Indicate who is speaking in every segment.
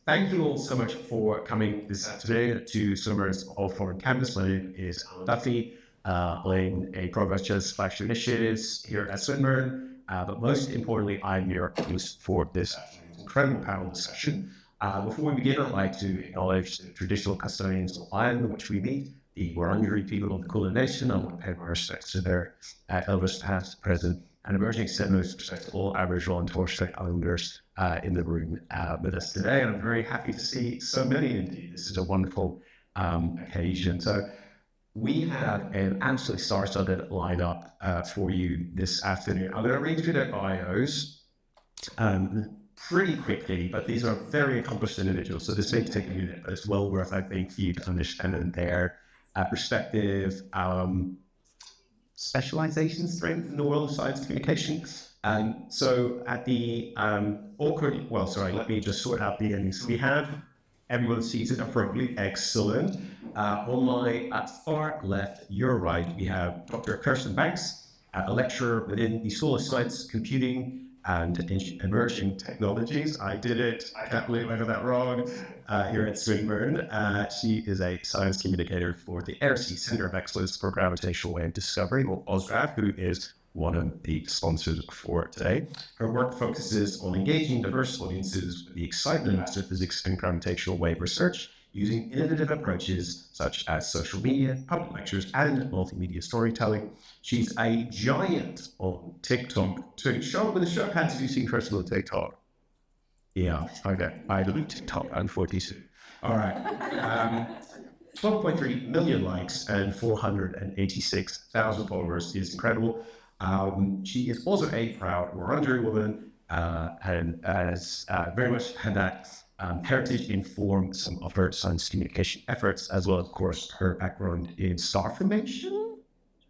Speaker 1: Thank you all so much for coming this afternoon to Swinburne's Hawthorn campus. My name is Duffy, leading a Progress Just Flagship Initiatives here at Swinburne. But most importantly, I'm your host for this incredible panel discussion. Before we begin, I'd like to acknowledge the traditional custodians of the land in which we meet, the Wurundjeri people of the Kulin Nation. I want to pay my respects to their elders past, present, and emerging settlers, respect to all Aboriginal and Torres Strait Islanders in the room with us today. And I'm very happy to see so many indeed. This is a wonderful occasion. So we have an absolutely star-studded lineup for you this afternoon. I'm going to read through their bios pretty quickly, but these are very accomplished individuals. So this may take a minute, but it's well worth, I think, for you to understand their perspective, specialization strength in the world of science communication. So at the let me just sort out the endings. We have everyone seated appropriately, excellent. On my far left, your right, we have Dr. Kirsten Banks, a lecturer within the solar science, computing, and emerging technologies. I did it. I can't believe I got that wrong. Here at Swinburne. She is a science communicator for the ARC Center of Excellence for Gravitational Wave Discovery, or OSGRAV, who is one of the sponsors for today. Her work focuses on engaging diverse audiences with the excitement of astrophysics and gravitational wave research using innovative approaches such as social media, public lectures, and multimedia storytelling. She's a giant on TikTok. So show up with a show of hands if you've seen Kirsten on TikTok. Yeah, okay. I do TikTok, I'm 42. All right. 12.3 million likes and 486,000 followers is incredible. She is also a proud Wurundjeri woman and has very much had that heritage inform some of her science communication efforts, as well as, of course, her background in star formation.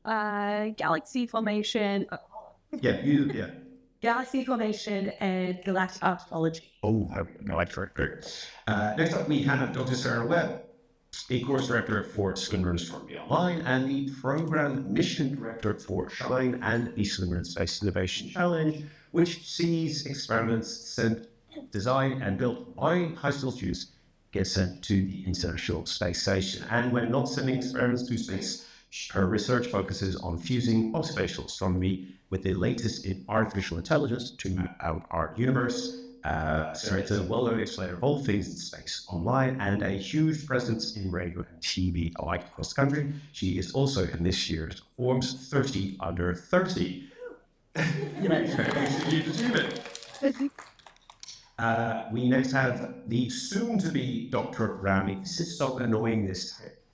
Speaker 2: Galaxy formation. Galaxy formation and galactic astrology.
Speaker 1: Oh, I like her. Next up, we have Dr. Sara Webb, a course director for Swinburne Astronomy Online and the program mission director for SHINE and the Swinburne Space Innovation Challenge, which sees experiments designed and built by high school students get sent to the International Space Station. And when not sending experiments to space, her research focuses on fusing observational astronomy with the latest in artificial intelligence to map out our universe. Sara is a well-known explainer of all things in space online and a huge presence in radio and TV alike across the country. She is also in this year's Forbes 30 Under 30. We next have the soon-to-be Dr. Rami. This is so annoying.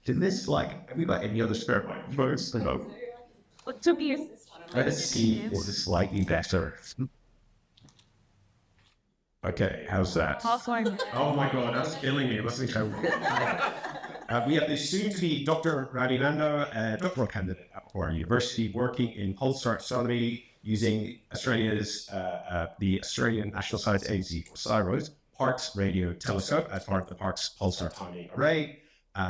Speaker 1: Have we got any other spare microphones? No. Let's see if this is slightly better. Okay, how's that? Oh my God, that's killing me. That's incredible. We have the soon-to-be Dr. Rami Mandow, a doctoral candidate at Macquarie University, working in pulsar astronomy using Australia's the Australian National Science Agency, or CSIRO's, Parkes Radio Telescope as part of the Parkes Pulsar Timing Array,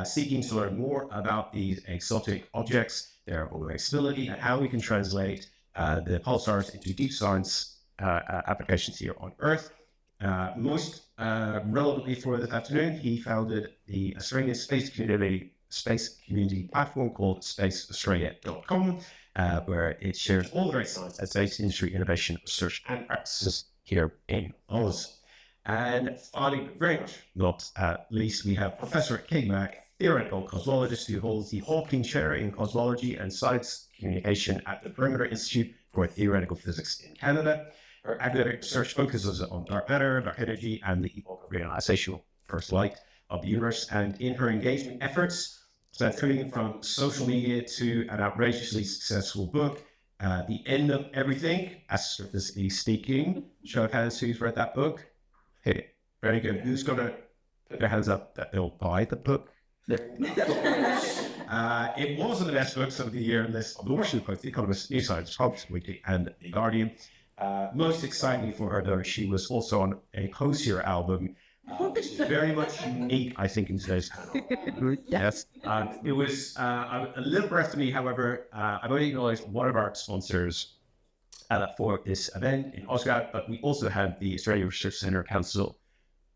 Speaker 1: seeking to learn more about these exotic objects, their stability, and how we can translate the pulsars into deep science applications here on Earth. Most relevantly for this afternoon, he founded the Australian space community platform called spaceaustralia.com, where it shares all the great science and space industry innovation, research, and practices here in Oz. And finally, very much not least, we have Professor Katie Mack, theoretical cosmologist who holds the Hawking Chair in Cosmology and Science Communication at the Perimeter Institute for Theoretical Physics in Canada. Her academic research focuses on dark matter, dark energy, and the epoch of realization, first light of the universe. And in her engagement efforts, so that's coming from social media to an outrageously successful book, The End of Everything, Astrophysically Speaking. Show of hands who's read that book. Hey, very good. Who's going to put their hands up that they'll buy the book? It was one of the best books of the year list of the Washington Post, The Economist, New Science, Harvard Weekly, and The Guardian. Most exciting for her, though, she was also on a post-year album, which is very much unique, I think, in today's panel. Yes. It was a little breath to me, however. I've already acknowledged one of our sponsors for this event in Oscar, but we also have the Australia Research Centre Council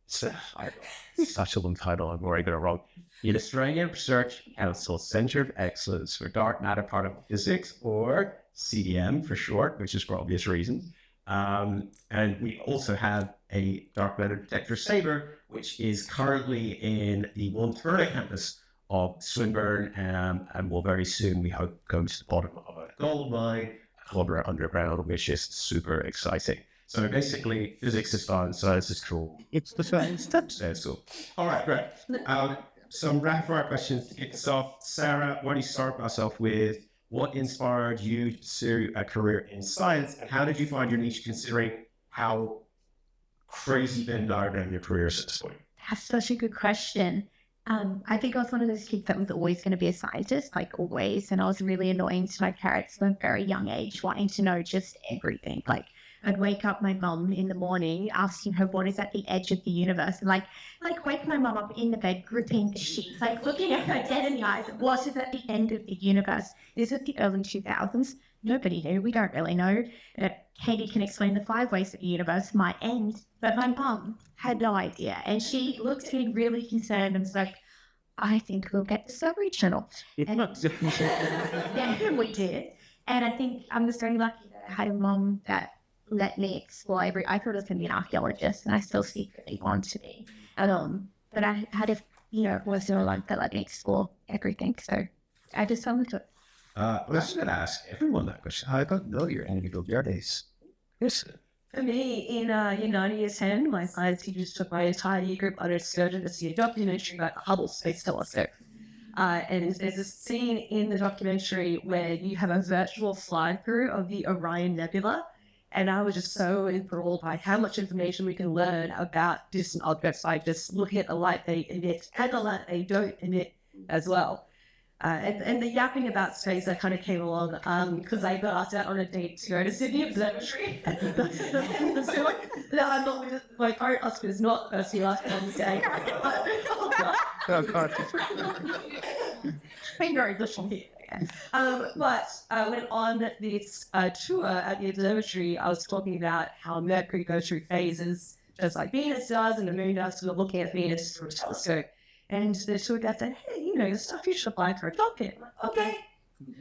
Speaker 1: Such a long title, I'm worried I got it wrong. The Australian Research Council Centre of Excellence for Dark Matter Particle Physics, or CDM for short, which is for obvious reasons. And we also have a dark matter detector saber, which is currently in the Wantirna campus of Swinburne, and will very soon, we hope, go to the bottom of a gold mine, a kilometre underground, which is super exciting. So basically, physics is fun, science is cool. It's the science that says so. All right, great. Some rapid fire questions to kick us off. Sara, why don't you start us off with what inspired you to pursue a career in science, and how did you find your niche considering how crazy Venn diagram your career is at this point?
Speaker 3: That's such a good question. I think I was one of those kids that was always going to be a scientist, like always, and I was really annoying to my parents from a very young age, wanting to know just everything. Like, I'd wake up my mum in the morning asking her what is at the edge of the universe, and like wake my mum up in the bed, gripping the sheets, like looking at her dead in the eyes. What is at the end of the universe? This is the early 2000s. Nobody knew. We don't really know. Katie can explain the 5 ways that the universe might end, but my mum had no idea, and she looked at me really concerned and was like, "I think we'll get Discovery Channel." And yeah, we did. And I think I'm just very lucky that I had a mum that let me explore I thought I was going to be an archaeologist, and I still secretly want to be. But I had a was in a life that let me explore everything. So I just fell into it.
Speaker 1: I was going to ask everyone that question. I don't know your individual days. Yes.
Speaker 2: For me, in 9 years 10, my science teachers took my entire year group on excursion to see a documentary about the Hubble Space Telescope. And there's a scene in the documentary where you have a virtual slide through of the Orion Nebula. And I was just so enthralled by how much information we can learn about distant objects, like just looking at the light they emit and the light they don't emit as well. And the yapping about space that kind of came along because I got asked out on a date to go to Sydney Observatory. So I'm not, my current husband is not the person who asked me on the day.
Speaker 1: Oh, God.
Speaker 2: Being very literal here. But I went on this tour at the observatory. I was talking about how Mercury goes through phases, just like Venus does, and the moon does. So we're looking at Venus through a telescope. And the tour guide said, "Hey, the stuff you should apply for a job here." Okay.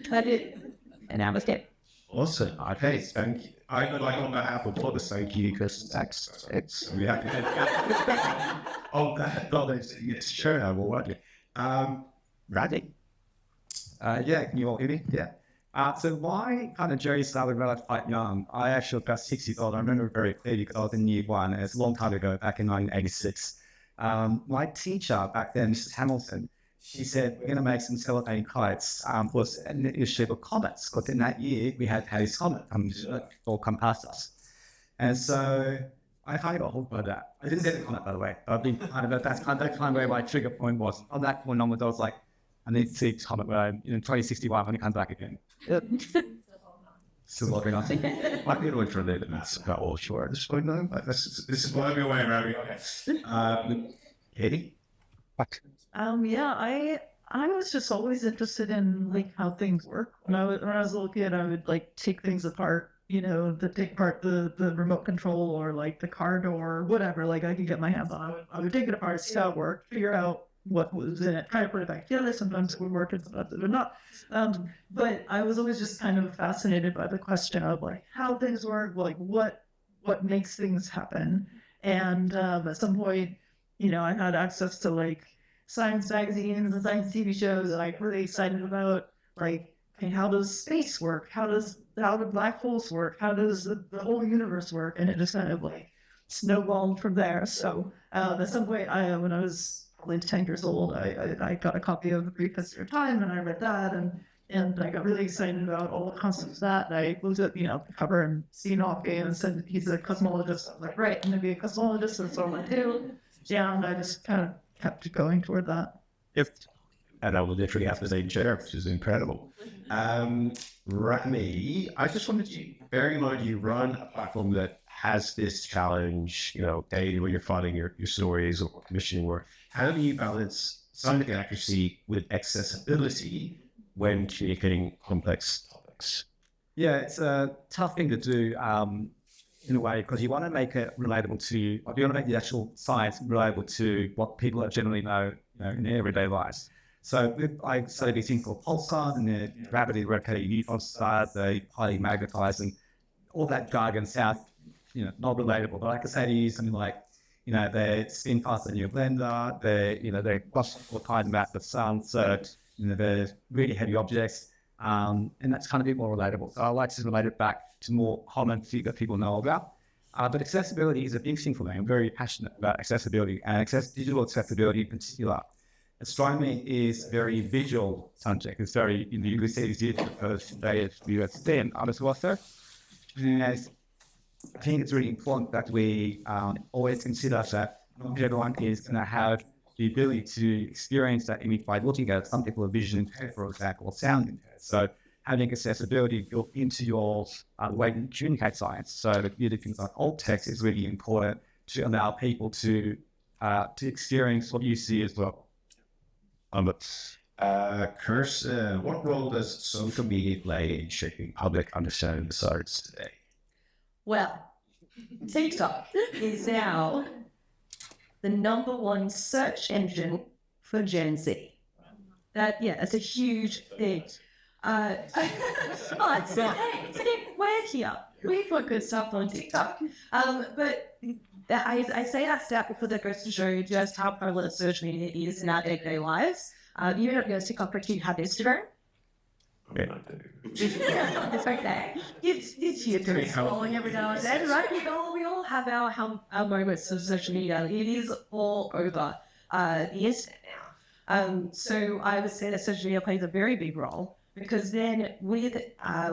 Speaker 2: I did. And that was it.
Speaker 1: Awesome. Okay, thank you. I would like on behalf of all the thank you, Kirsten Banks. We have to oh, that knowledge. Yes, sure, I will want it. Randy?
Speaker 4: Yeah, can you all hear me? Yeah. So my kind of journey started when I was quite young. I actually was about 6 years old. I remember very clearly because I was in year 1, and it's a long time ago, back in 1986. My teacher back then, Mrs. Hamilton, she said, "We're going to make some cellophane kites for an issue of comets," because in that year we had Halley's Comet come past us. And so I kind of got hooked by that. I didn't get the comet, by the way. I've been that's kind of where my trigger point was. On that point onwards, I was like, I need to see the comet where in 2061 when it comes back again.
Speaker 1: Still looking, I think. Might be able to relate to that's about all sure at this point, though. But this is blowing me away, Rami. Okay. Katie?
Speaker 5: Yeah, I was just always interested in like how things work. When I was a little kid, I would like take things apart, take apart the remote control or like the car door or whatever. Like I could get my hands on. I would take it apart, see how it worked, figure out what was in it, try to put it back together. Sometimes it would work and sometimes it would not. But I was always just kind of fascinated by the question of like how things work, like what makes things happen. And at some point, I had access to like science magazines and science TV shows, and I'm really excited about like, okay, how does space work? How do black holes work? How does the whole universe work? And it just kind of like snowballed from there. So at some point, when I was probably 10 years old, I got a copy of The Brief History of Time, and I read that, and I got really excited about all the concepts of that. And I looked at, the cover and seen Hawking and said he's a cosmologist. I was like, right, I'm going to be a cosmologist, that's what I want to do. Yeah, and I just kind of kept going toward that.
Speaker 1: And I will literally have the same chair, which is incredible. Rami, I just wanted to bear in mind you run a platform that has this challenge, daily when you're finding your stories or commissioning work. How do you balance scientific accuracy with accessibility when communicating complex topics?
Speaker 4: Yeah, it's a tough thing to do. in a way, because you want to make it relatable to, you want to make the actual science relatable to what people generally know, in their everyday lives. So I study these things called pulsars, and they're rapidly rotating neutron stars, they highly magnetized, and all that jargon sounds, not relatable. But I could say to you something like, they spin faster than your blender, they cross all kinds of mass of the sun, so they're really heavy objects, and that's kind of a bit more relatable. So I like to relate it back to more common things that people know about. But accessibility is a big thing for me. I'm very passionate about accessibility, and digital accessibility in particular. Astronomy is a very visual subject. It's very, you could say it's the first day of the USD and others also. And I think it's really important that we always consider that not everyone is going to have the ability to experience that image by looking at it. Some people are vision impaired, for example, or sound impaired. So having accessibility built into your way you communicate science. So the things like alt text is really important to allow people to experience what you see as well.
Speaker 1: Kirsten, what role does social media play in shaping public understanding of science today?
Speaker 2: Well, TikTok is now the #1 search engine for Gen Z. That's a huge thing. We're here. We put good stuff on TikTok. But I say that stat because it goes to show just how prevalent social media is in our day-to-day lives. You don't go to TikTok, but you have Instagram.
Speaker 1: Okay.
Speaker 2: It's okay. It's you doing scrolling every now and then, right? We all have our moments of social media. It is all over the internet now. So I would say that social media plays a very big role, because then when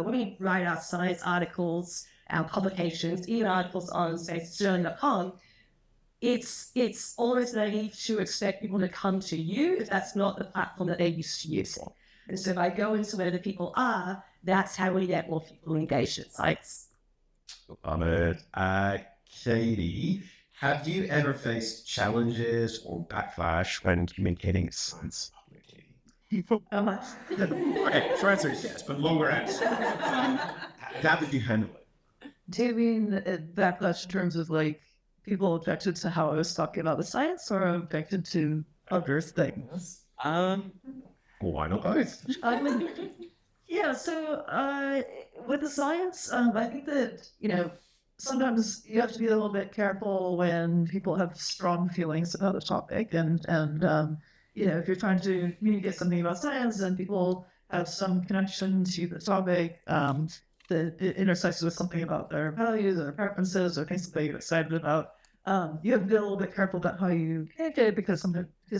Speaker 2: we write our science articles, our publications, even articles on, say, Sterling.com, it's almost naive to expect people to come to you if that's not the platform that they're used to using. And so if I go into where the people are, that's how we get more people engaged in science.
Speaker 1: Katie, have you ever faced challenges or backlash when communicating science publicly? Okay, short answer is yes, but longer answer. How did you handle it?
Speaker 5: Do you mean backlash in terms of like people objected to how I was talking about the science, or objected to other things?
Speaker 1: Why not both?
Speaker 5: So with the science, I think that, sometimes you have to be a little bit careful when people have strong feelings about a topic, and if you're trying to communicate something about science and people have some connection to the topic that it intersects with something about their values or preferences or things that they get excited about, you have to be a little bit careful about how you communicate it, because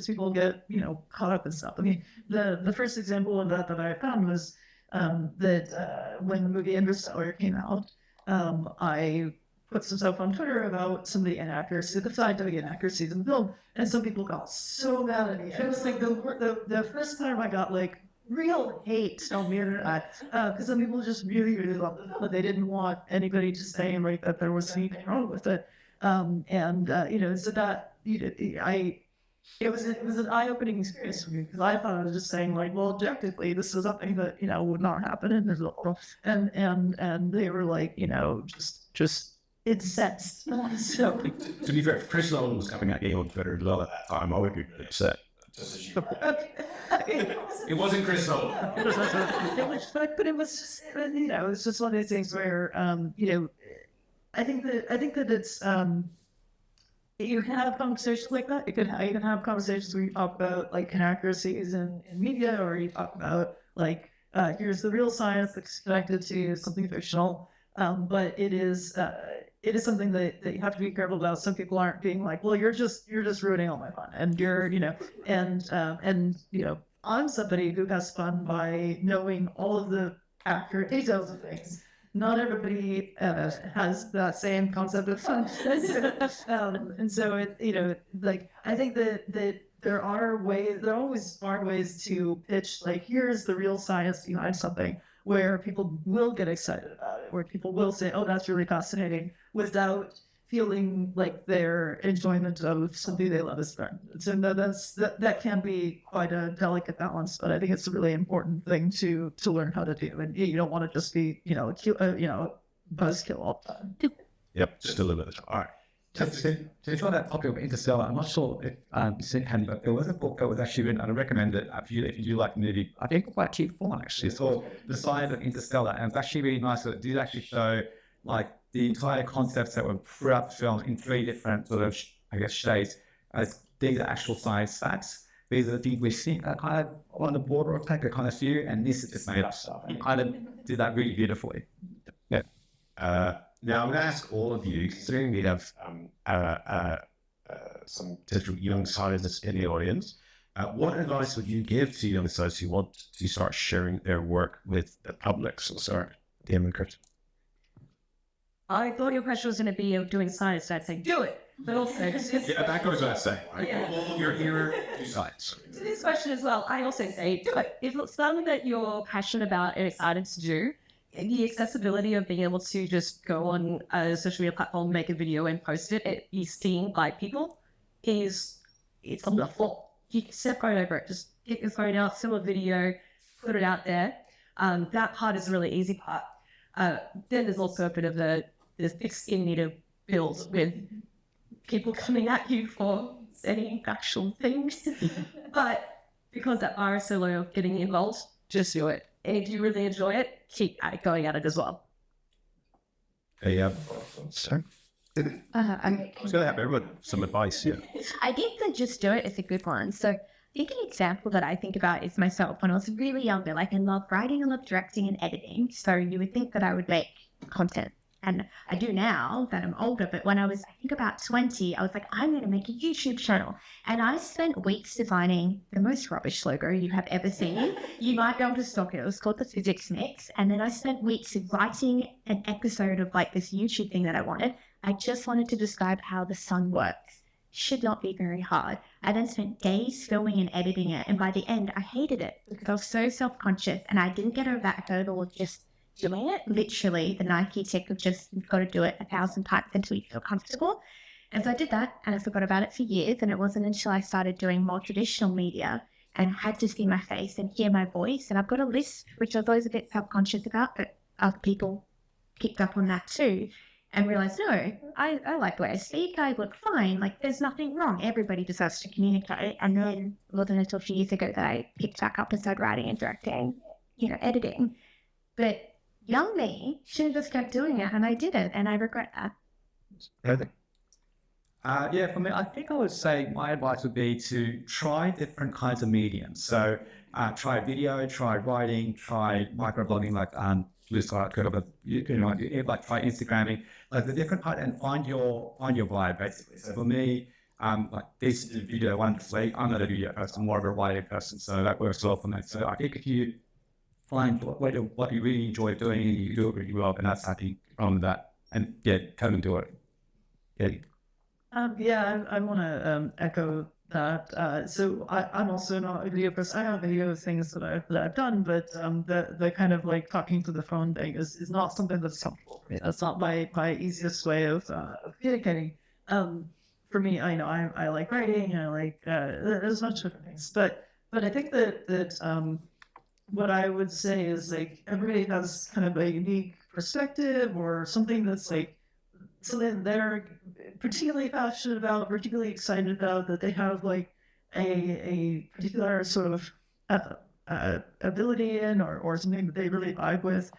Speaker 5: people get caught up in stuff. I mean, the first example of that I found was that when the movie Interstellar came out, I put some stuff on Twitter about some of the inaccuracies, the scientific inaccuracies in the film, and some people got so mad at me. It was like the first time I got like real hate on the internet, because some people just really, really loved the film, but they didn't want anybody to say that there was anything wrong with it. So that it was an eye-opening experience for me, because I thought I was just saying like, well, objectively, this is something that would not happen in this world, and they were like, just incensed. So
Speaker 1: To be fair, if Chris Nolan was coming at you on Twitter as well at that time, I would be upset. It wasn't Chris Nolan.
Speaker 5: It was fun, but it was just, it's just one of those things where, I think that it's, you can have conversations like that. You can have conversations where you talk about like inaccuracies in media, or you talk about like, here's the real science that's connected to something fictional. But it is something that you have to be careful about. Some people aren't being like, well, you're just ruining all my fun, and I'm somebody who has fun by knowing all of the accurate details of things. Not everybody has that same concept of fun. And so I think that there always are ways to pitch, like, here's the real science behind something, where people will get excited about it, where people will say, oh, that's really fascinating, without feeling like their enjoyment of something they love is threatened. So that can be quite a delicate balance, but I think it's a really important thing to learn how to do. And you don't want to just be, buzzkill all the time.
Speaker 1: Yep, just a little bit. All right.
Speaker 4: Just to try that topic of Interstellar, I'm not sure if you said, but there was a book that was actually written, and I recommend it if you do like the movie. I think quite cheap for one actually. It's called The Science of Interstellar, and it's actually really nice. It did actually show like the entire concepts that were throughout the film in 3 different sort of, I guess, shades. As these are actual science facts. These are the things we think are kind of on the border of tech, a kind of few, and this is just made up stuff. And kind of did that really beautifully. Yeah.
Speaker 1: Now, I'm going to ask all of you, considering we have some potential young scientists in the audience, what advice would you give to young scientists who want to start sharing their work with the public? So, sorry, Damon and Kirsten.
Speaker 2: I thought your question was going to be doing science. I'd say do it, but also
Speaker 1: That goes without saying. Right?
Speaker 2: Yeah.
Speaker 1: You're here, do science.
Speaker 2: to this question as well. I also say do it. If it's something that you're passionate about and excited to do, the accessibility of being able to just go on a social media platform, make a video and post it, and be seen by people it's wonderful. You can step right over it. Just get your phone out, film a video, put it out there. That part is the really easy part. Then there's also a bit of the thick skin you need to build with people coming at you for saying factual things. But because that bar is so low of getting involved, just do it. And if you really enjoy it, keep going at it as well.
Speaker 1: Hey, sorry. I was going to have everyone some advice, yeah.
Speaker 3: I think that just do it is a good one. So I think an example that I think about is myself when I was really younger. Like I love writing, I love directing and editing. So you would think that I would make content. And I do now that I'm older, but when I was, I think about 20, I was like, I'm going to make a YouTube channel. And I spent weeks designing the most rubbish logo you have ever seen. You might be able to stalk it. It was called the Physics Mix. And then I spent weeks writing an episode of like this YouTube thing that I wanted. I just wanted to describe how the sun works. Should not be very hard. I then spent days filming and editing it. And by the end, I hated it because I was so self-conscious and I didn't get over that hurdle of just doing it. Literally, the Nike tick of just, you've got to do it 1,000 times until you feel comfortable. And so I did that and I forgot about it for years. And it wasn't until I started doing more traditional media and had to see my face and hear my voice. And I've got a list, which I was always a bit self-conscious about, but other people picked up on that too and realized, no, I like the way I speak. I look fine. Like there's nothing wrong. Everybody deserves to communicate. And then it wasn't until a few years ago that I picked back up and started writing and directing, editing. But young me should have just kept doing it, and I did it, and I regret that.
Speaker 4: Yeah, for me, I think I would say my advice would be to try different kinds of mediums. So try video, try writing, try microblogging, like Blue Sky, like try Instagramming, like the different kind, and find your vibe basically. So for me, like this is a video wonderfully. I'm not a video person, I'm more of a writing person, so that works well for me. So I think if you find what you really enjoy doing and you do it really well, and that's happy from that. And yeah, come and do it. Yeah.
Speaker 5: I want to echo that. So I'm also not a video person. I have video of things that I've done, but the kind of like talking to the phone thing is not something that's helpful. That's not my easiest way of communicating. For me, I know I like writing. I like there's a bunch of things, but I think that what I would say is like everybody has kind of a unique perspective or something that's like something they're particularly passionate about, particularly excited about, that they have like a particular sort of ability in or something that they really vibe with.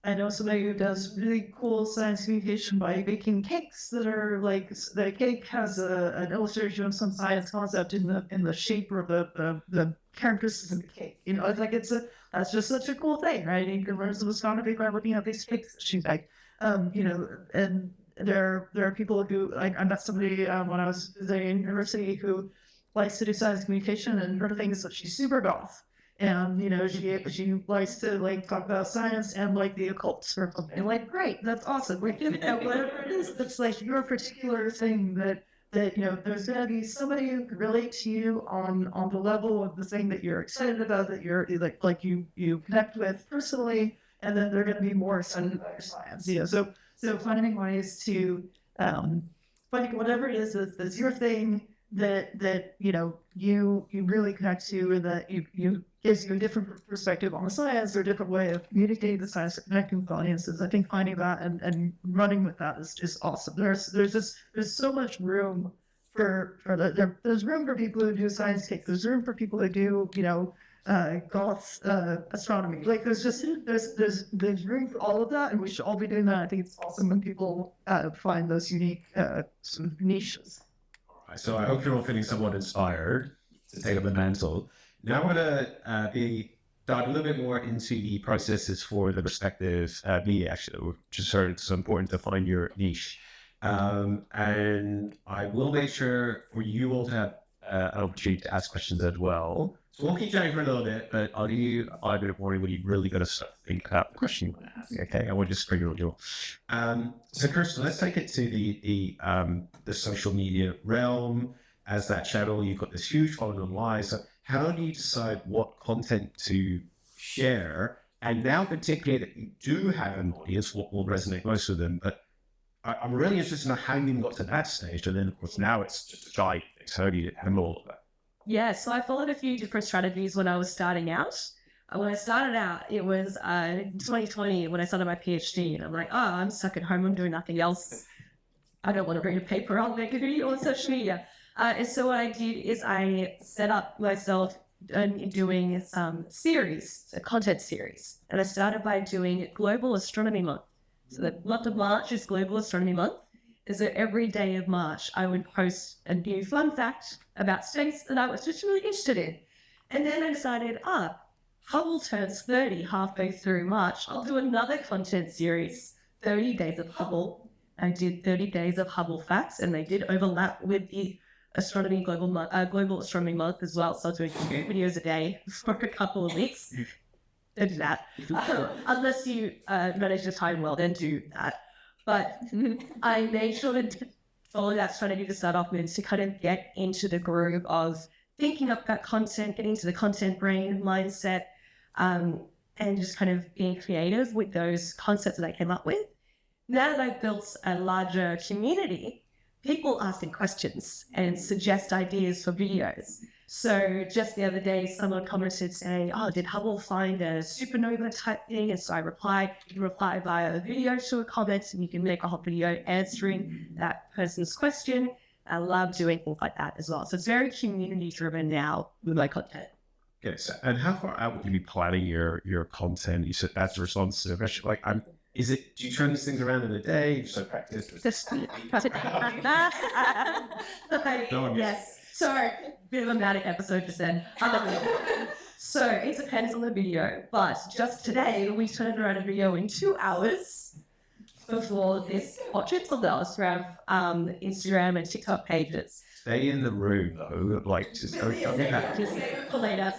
Speaker 5: I know somebody who does really cool science communication by baking cakes that are like, the cake has an illustration of some science concept in the shape or the characteristics of the cake. It's like that's just such a cool thing, right? You can learn some astronomy by looking at these cakes that she baked. And there are people who, like, I met somebody when I was visiting university who likes to do science communication, and her thing is that she's super goth. And, she likes to, like, talk about science and, like, the occult or something. Like, great, that's awesome. Whatever it is, that's, like, your particular thing that there's going to be somebody who can relate to you on the level of the thing that you're excited about, that you're, like you connect with personally, and then they're going to be more excited about your science. So finding ways to, finding whatever it is that's your thing, that you really connect to, and that you gives you a different perspective on science or a different way of communicating the science, connecting with audiences. I think finding that and running with that is awesome. There's so much room for that. There's room for people who do science takes. There's room for people who do golf, astronomy. Like there's room for all of that, and we should all be doing that. I think it's awesome when people find those unique sort of niches.
Speaker 1: So I hope you're all feeling somewhat inspired to take up the mantle. Now I'm going to dive a little bit more into the processes for the respective media, actually, which is sort of so important to find your niche. And I will make sure for you all to have an opportunity to ask questions as well. So we'll keep chatting for a little bit, but I'll give you 5 minute warning when you really got to start think about the question you want to ask. Okay, I won't just spring it on you. So Kirsten, let's take it to the social media realm. As that channel, you've got this huge following online. So how do you decide what content to share? And now, particularly that you do have an audience, what will resonate most with them. But I'm really interested in how you even got to that stage. And then, of course, now it's just a giant thing. So how do you handle all of that?
Speaker 2: Yeah, so I followed a few different strategies when I was starting out. When I started out, it was 2020 when I started my PhD. And I'm like, I'm stuck at home. I'm doing nothing else. I don't want to read a paper. I'll make a video on social media. And so what I did is I set up myself doing some series, a content series. And I started by doing Global Astronomy Month. So the month of March is Global Astronomy Month. And so every day of March, I would post a new fun fact about space that I was just really interested in. And then I decided, Hubble turns 30 halfway through March. I'll do another content series, 30 Days of Hubble. I did 30 Days of Hubble facts, and they did overlap with the Global Astronomy Month as well. So I was doing 2 videos a day for a couple of weeks. Don't do that. Unless you manage your time well, then do that. But I made sure to follow that strategy to start off with, to kind of get into the groove of thinking up that content, getting into the content brain mindset, and just kind of being creative with those concepts that I came up with. Now that I've built a larger community, people asking questions and suggest ideas for videos. So just the other day, someone commented saying, did Hubble find a supernova type thing? And so I replied, you can reply via a video to a comment, and you can make a whole video answering that person's question. I love doing things like that as well. So it's very community driven now with my content.
Speaker 1: Okay, so, and how far out would you be planning your content? You said that's a response to a question. Like, do you turn these things around in a day? So practice.
Speaker 2: Yes. Sorry, bit of a manic episode just then. So it depends on the video, but just today we turned around a video in 2 hours before this portraits of the Instagram and TikTok pages.
Speaker 1: Stay in the room though, like just go
Speaker 2: Just for later.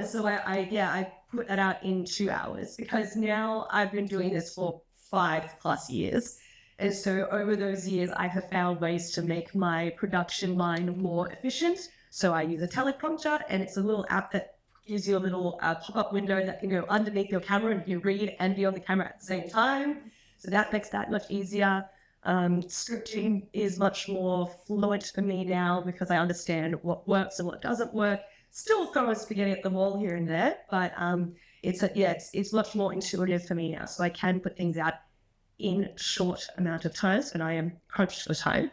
Speaker 2: So I put that out in 2 hours because now I've been doing this for 5+ years. And so over those years, I have found ways to make my production line more efficient. So I use a teleprompter, and it's a little app that gives you a little pop-up window that can go underneath your camera, and you read and be on the camera at the same time. So that makes that much easier. Scripting is much more fluent for me now because I understand what works and what doesn't work. Still throwing spaghetti at the wall here and there, but it's much more intuitive for me now. So I can put things out in short amount of times when I am crunched for time.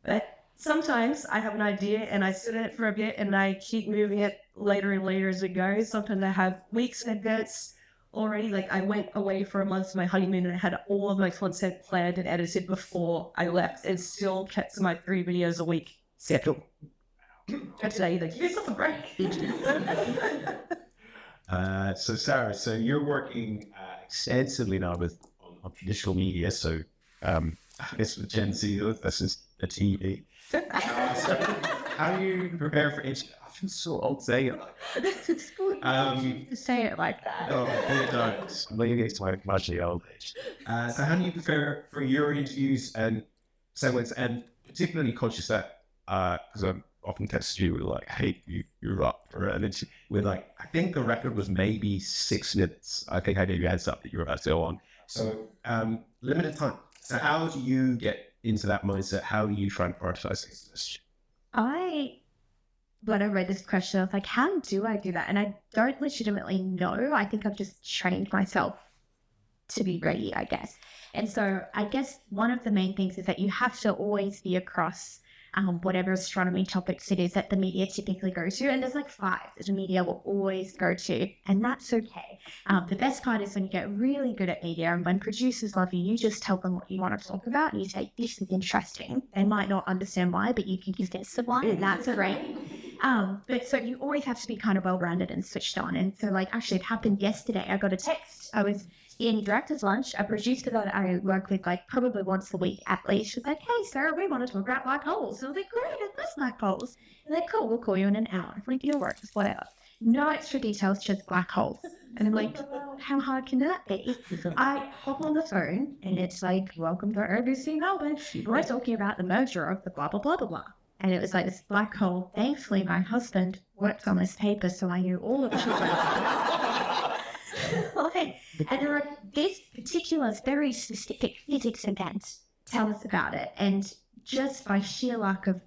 Speaker 2: But sometimes I have an idea and I sit in it for a bit and I keep moving it later and later as it goes. Sometimes I have weeks in advance already. Like I went away for a month for my honeymoon and I had all of my content planned and edited before I left and still kept my 3 videos a week schedule. Today, give yourself a break.
Speaker 1: So Sara, so you're working extensively now on traditional media, so I guess with Gen Z, this is the TV. So how do you prepare for each? I feel so old saying it like that.
Speaker 3: To say it like that.
Speaker 1: Oh, you don't. I'm leaving it to my muchly old age. So how do you prepare for your interviews and segments, and particularly conscious that, because I'm often text you with like, hey, you're up, and then with like, I think the record was maybe 6 minutes. I think I gave you a heads up that you were about to go on. So limited time. So how do you get into that mindset? How do you try and prioritize things?
Speaker 3: When I read this question, I was like, how do I do that? And I don't legitimately know. I think I've just trained myself to be ready, I guess. And so I guess one of the main things is that you have to always be across whatever astronomy topics it is that the media typically go to. And there's like 5 that the media will always go to, and that's okay. The best part is when you get really good at media and when producers love you, you just tell them what you want to talk about and you say, this is interesting. They might not understand why, but you can convince them why, and that's great. But so you always have to be kind of well-rounded and switched on. And so like, actually it happened yesterday. I got a text. I was in director's lunch. A producer that I work with like probably once a week at least was like, hey Sarah, we want to talk about black holes. So I was like, great, I love black holes. And they're like, cool, we'll call you in an hour. I'm like, your work is whatever. No extra details, just black holes. And I'm like, how hard can that be? I hop on the phone and it's like, welcome to ABC Melbourne. We're talking about the merger of the blah, blah, blah, blah, blah. And it was like this black hole. Thankfully, my husband worked on this paper, so I knew all of it. And there are this particular, very specific physics event tell us about it. And just by sheer luck of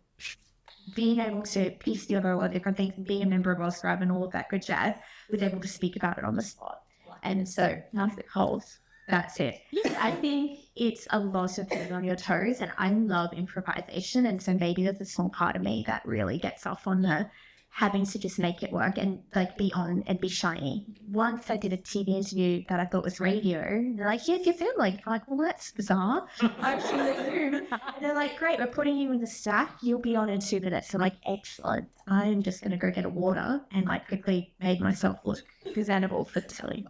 Speaker 3: being able to piece together a lot of different things and being a member of AusGrav and all of that good jazz, was able to speak about it on the spot. And so, nothing holds. That's it. I think it's a lot of being on your toes, and I love improvisation. And so maybe there's a small part of me that really gets off on the having to just make it work and like be on and be shiny. Once I did a TV interview that I thought was radio, and they're like, yes, you feel like, I'm like, well, that's bizarre. And they're like, great, we're putting you in the stack. You'll be on in 2 minutes. I'm like, excellent. I'm just going to go get a water and like quickly made myself look presentable for telly.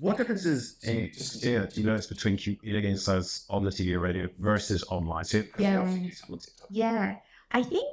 Speaker 1: What differences do you notice between communicating us on the TV or radio versus online? So,
Speaker 3: Yeah. I think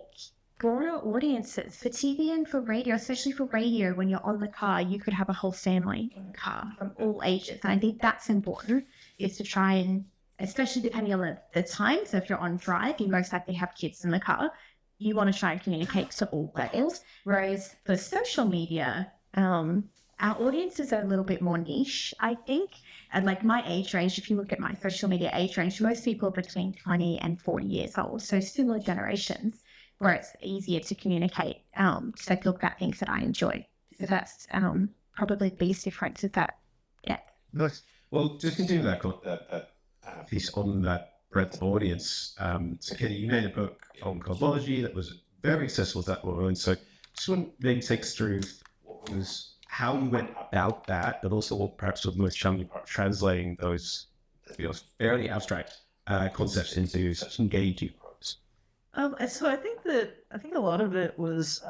Speaker 3: broader audiences for TV and for radio, especially for radio, when you're on the car, you could have a whole family in the car from all ages. And I think that's important, is to try and, especially depending on the time, so if you're on drive, you most likely have kids in the car. You want to try and communicate to all levels. Whereas for social media, our audiences are a little bit more niche, I think. And like my age range, if you look at my social media age range, most people are between 20 and 40 years old. So similar generations where it's easier to communicate, to talk about things that I enjoy. So that's probably the biggest difference is that, yeah.
Speaker 1: Nice. Well, just continue that piece on that breadth of audience. So Katie, you made a book on cosmology that was very accessible to that audience. So just want to maybe take us through what was how you went about that, but also what perhaps was the most challenging part, translating those fairly abstract concepts into such engaging prose.
Speaker 5: So I think a lot of it was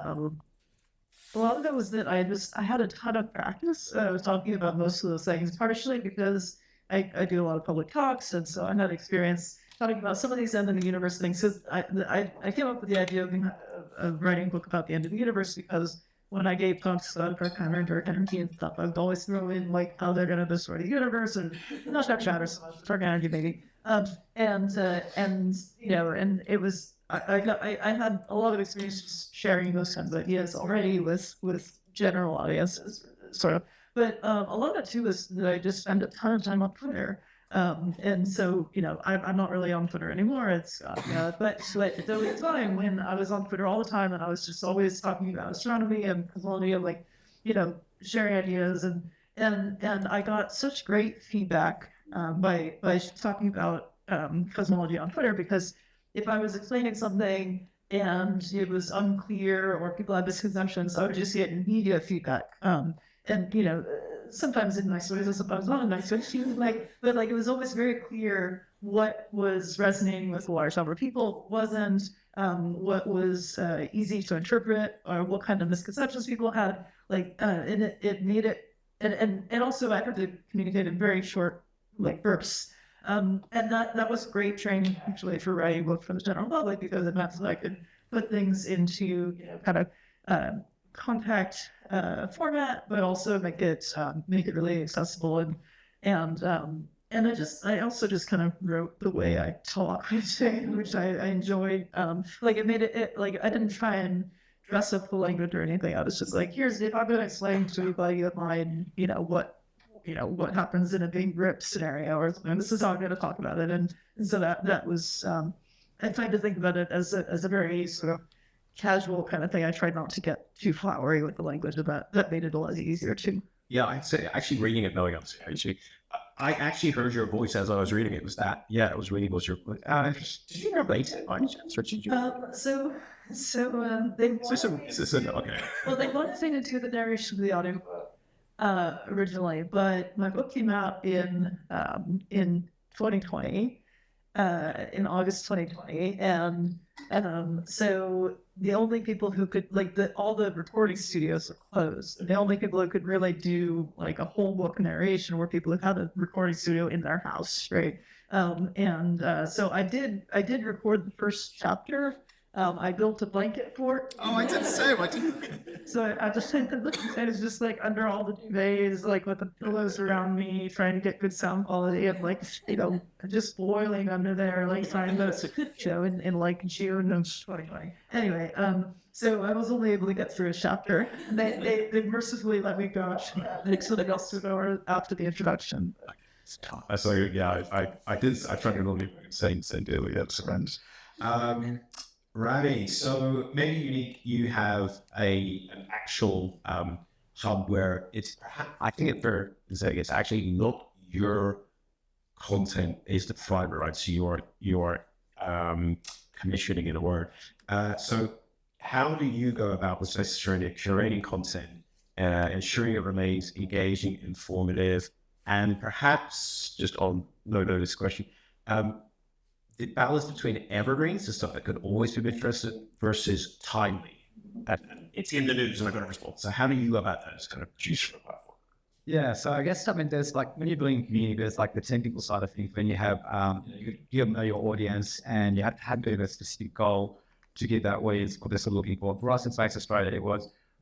Speaker 5: that I had a ton of practice. I was talking about most of those things, partially because I do a lot of public talks, and so I had experience talking about some of these end of the universe things. So I came up with the idea of writing a book about the end of the universe because when I gave talks about dark energy and stuff, I would always throw in like how they're going to destroy the universe and not dark matter so much, dark energy maybe. And it was I had a lot of experience sharing those kinds of ideas already with general audiences, sort of. But a lot of it too is that I just spend a ton of time on Twitter. And so, I'm not really on Twitter anymore. It's, but there was a time when I was on Twitter all the time and I was just always talking about astronomy and cosmology and sharing ideas. And I got such great feedback, by talking about, cosmology on Twitter, because if I was explaining something and it was unclear or people had misconceptions, I would just get immediate feedback. Sometimes in nice ways and sometimes not in nice ways. But it was always very clear what was resonating with a large number of people, wasn't, what was easy to interpret, or what kind of misconceptions people had. And it made it, and also I had to communicate in very short bursts. And that was great training actually for writing books for the general public, because it meant that I could put things into compact format, but also make it really accessible and I also just kind of wrote the way I talk, which I enjoyed. It made it I didn't try and dress up the language or anything. I was just like, here's, if I'm going to explain to anybody of mine, what happens in a big rip scenario or something, this is how I'm going to talk about it. And so that was I tried to think about it as a very sort of casual kind of thing. I tried not to get too flowery with the language, but that made it a lot easier too.
Speaker 1: Yeah, I'd say actually reading it, knowing I actually heard your voice as I was reading it. Was that? Yeah, it was reading. Was your? Did you relate it by any chance, or did you?
Speaker 5: Okay. Well, they wanted me to do the narration of the audio originally, but my book came out in 2020, in August 2020, and so the only people who could all the recording studios are closed. The only people who could really do like a whole book narration were people who had a recording studio in their house, right? So I did record the first chapter. I built a blanket fort.
Speaker 1: Oh, I did say I didn't.
Speaker 5: So I just said that it was just like under all the duvets, like with the pillows around me, trying to get good sound quality, and like just boiling under there, like trying to show in like June of 2020. Anyway, so I was only able to get through a chapter. They mercifully let me go. Something else to go after the introduction.
Speaker 1: So yeah, I did. I tried to really say daily. That's friends. Rami, so maybe you have an actual hub where it's, I think it's actually not your content is the fiber, right? So you're commissioning, in a word. So how do you go about curating content, ensuring it remains engaging, informative, and perhaps just on this question, the balance between evergreens, the stuff that could always be interested, versus timely. It's in the news and I've got to respond. So how do you go about that as kind of juice for the platform?
Speaker 4: Yeah, so I guess there's like when you're building community, there's like the technical side of things. When you have you know your audience and you have to have a specific goal to get that way is what they're looking for. For us in Space Australia,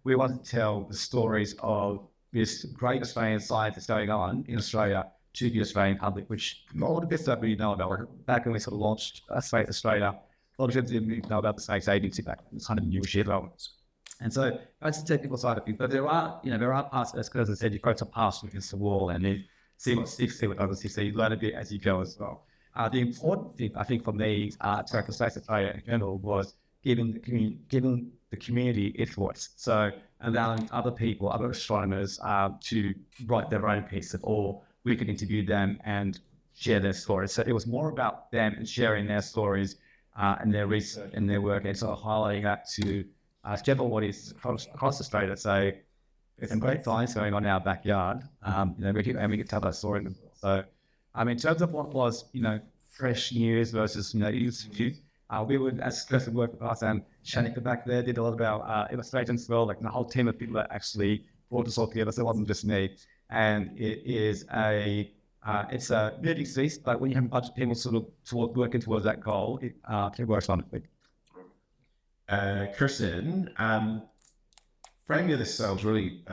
Speaker 4: we wanted to tell the stories of this great Australian science that's going on in Australia to the Australian public, which not a lot of people don't really know about. Back when we sort of launched Space Australia, a lot of people didn't know about the Space Agency back then. It's kind of new shit. And so that's the technical side of things. But there are parts, as I said, you focus on past against the wall and you see what sticks, see what others stick, so you learn a bit as you go as well. The important thing, I think, for me, for Space Australia in general, was giving the community its voice. So allowing other people, other astronomers, to write their own piece or we could interview them and share their stories. So it was more about them and sharing their stories and their research and their work, and sort of highlighting that to general audiences across Australia. So there's some great science going on in our backyard, and we can tell that story. So, in terms of what was fresh news versus news, we would, as Kirsten worked with us and Shanika back there, did a lot of our illustrations as well. Like the whole team of people that actually brought us all together. So it wasn't just me. And it is it's a moving feast, but when you have a bunch of people sort of working towards that goal, it works wonderfully.
Speaker 1: Kirsten, framing of this sounds really,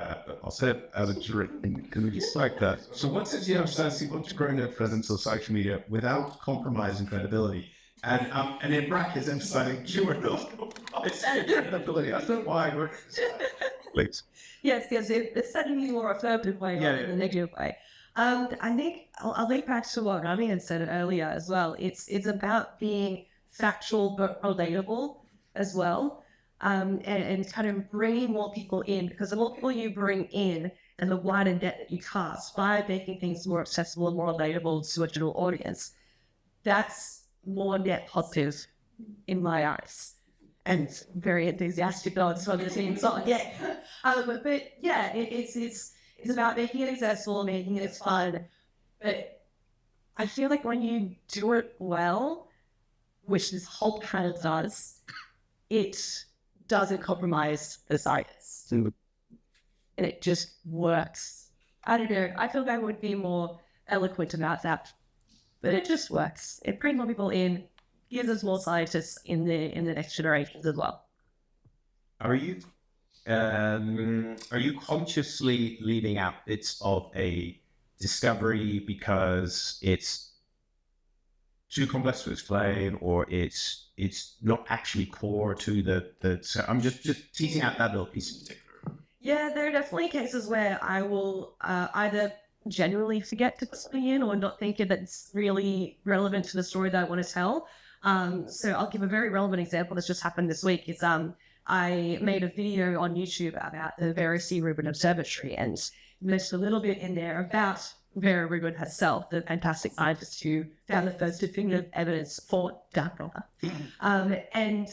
Speaker 1: I'll say it as a direct thing, because it's like that. So what says you what's growing their presence on social media without compromising credibility? And in brackets, emphasizing fewer credibility. I don't know why we're... Please.
Speaker 2: Yes, it's certainly more affirmative way rather than a negative way. I think I'll link back to what Rami had said earlier as well. It's about being factual but relatable as well, and kind of bringing more people in, because the more people you bring in and the wider net that you cast by making things more accessible and more relatable to a general audience, that's more net positive in my eyes. And very enthusiastic nods from the team. So but yeah, it's about making it accessible, making it fun. But I feel like when you do it well, which this whole panel does, it doesn't compromise the science, and it just works. I don't know. I feel like I would be more eloquent about that, but it just works. It brings more people in. Gives us more scientists in the next generations as well.
Speaker 1: Are you consciously leaving out bits of a discovery because it's too complex to explain, or it's not actually core to the so I'm just teasing out that little piece in particular?
Speaker 2: Yeah, there are definitely cases where I will either genuinely forget to put something in or not think that it's really relevant to the story that I want to tell. So I'll give a very relevant example that's just happened this week. Is I made a video on YouTube about the Vera C. Rubin Observatory and missed a little bit in there about Vera Rubin herself, the fantastic scientist who found the first definitive evidence for dark matter. And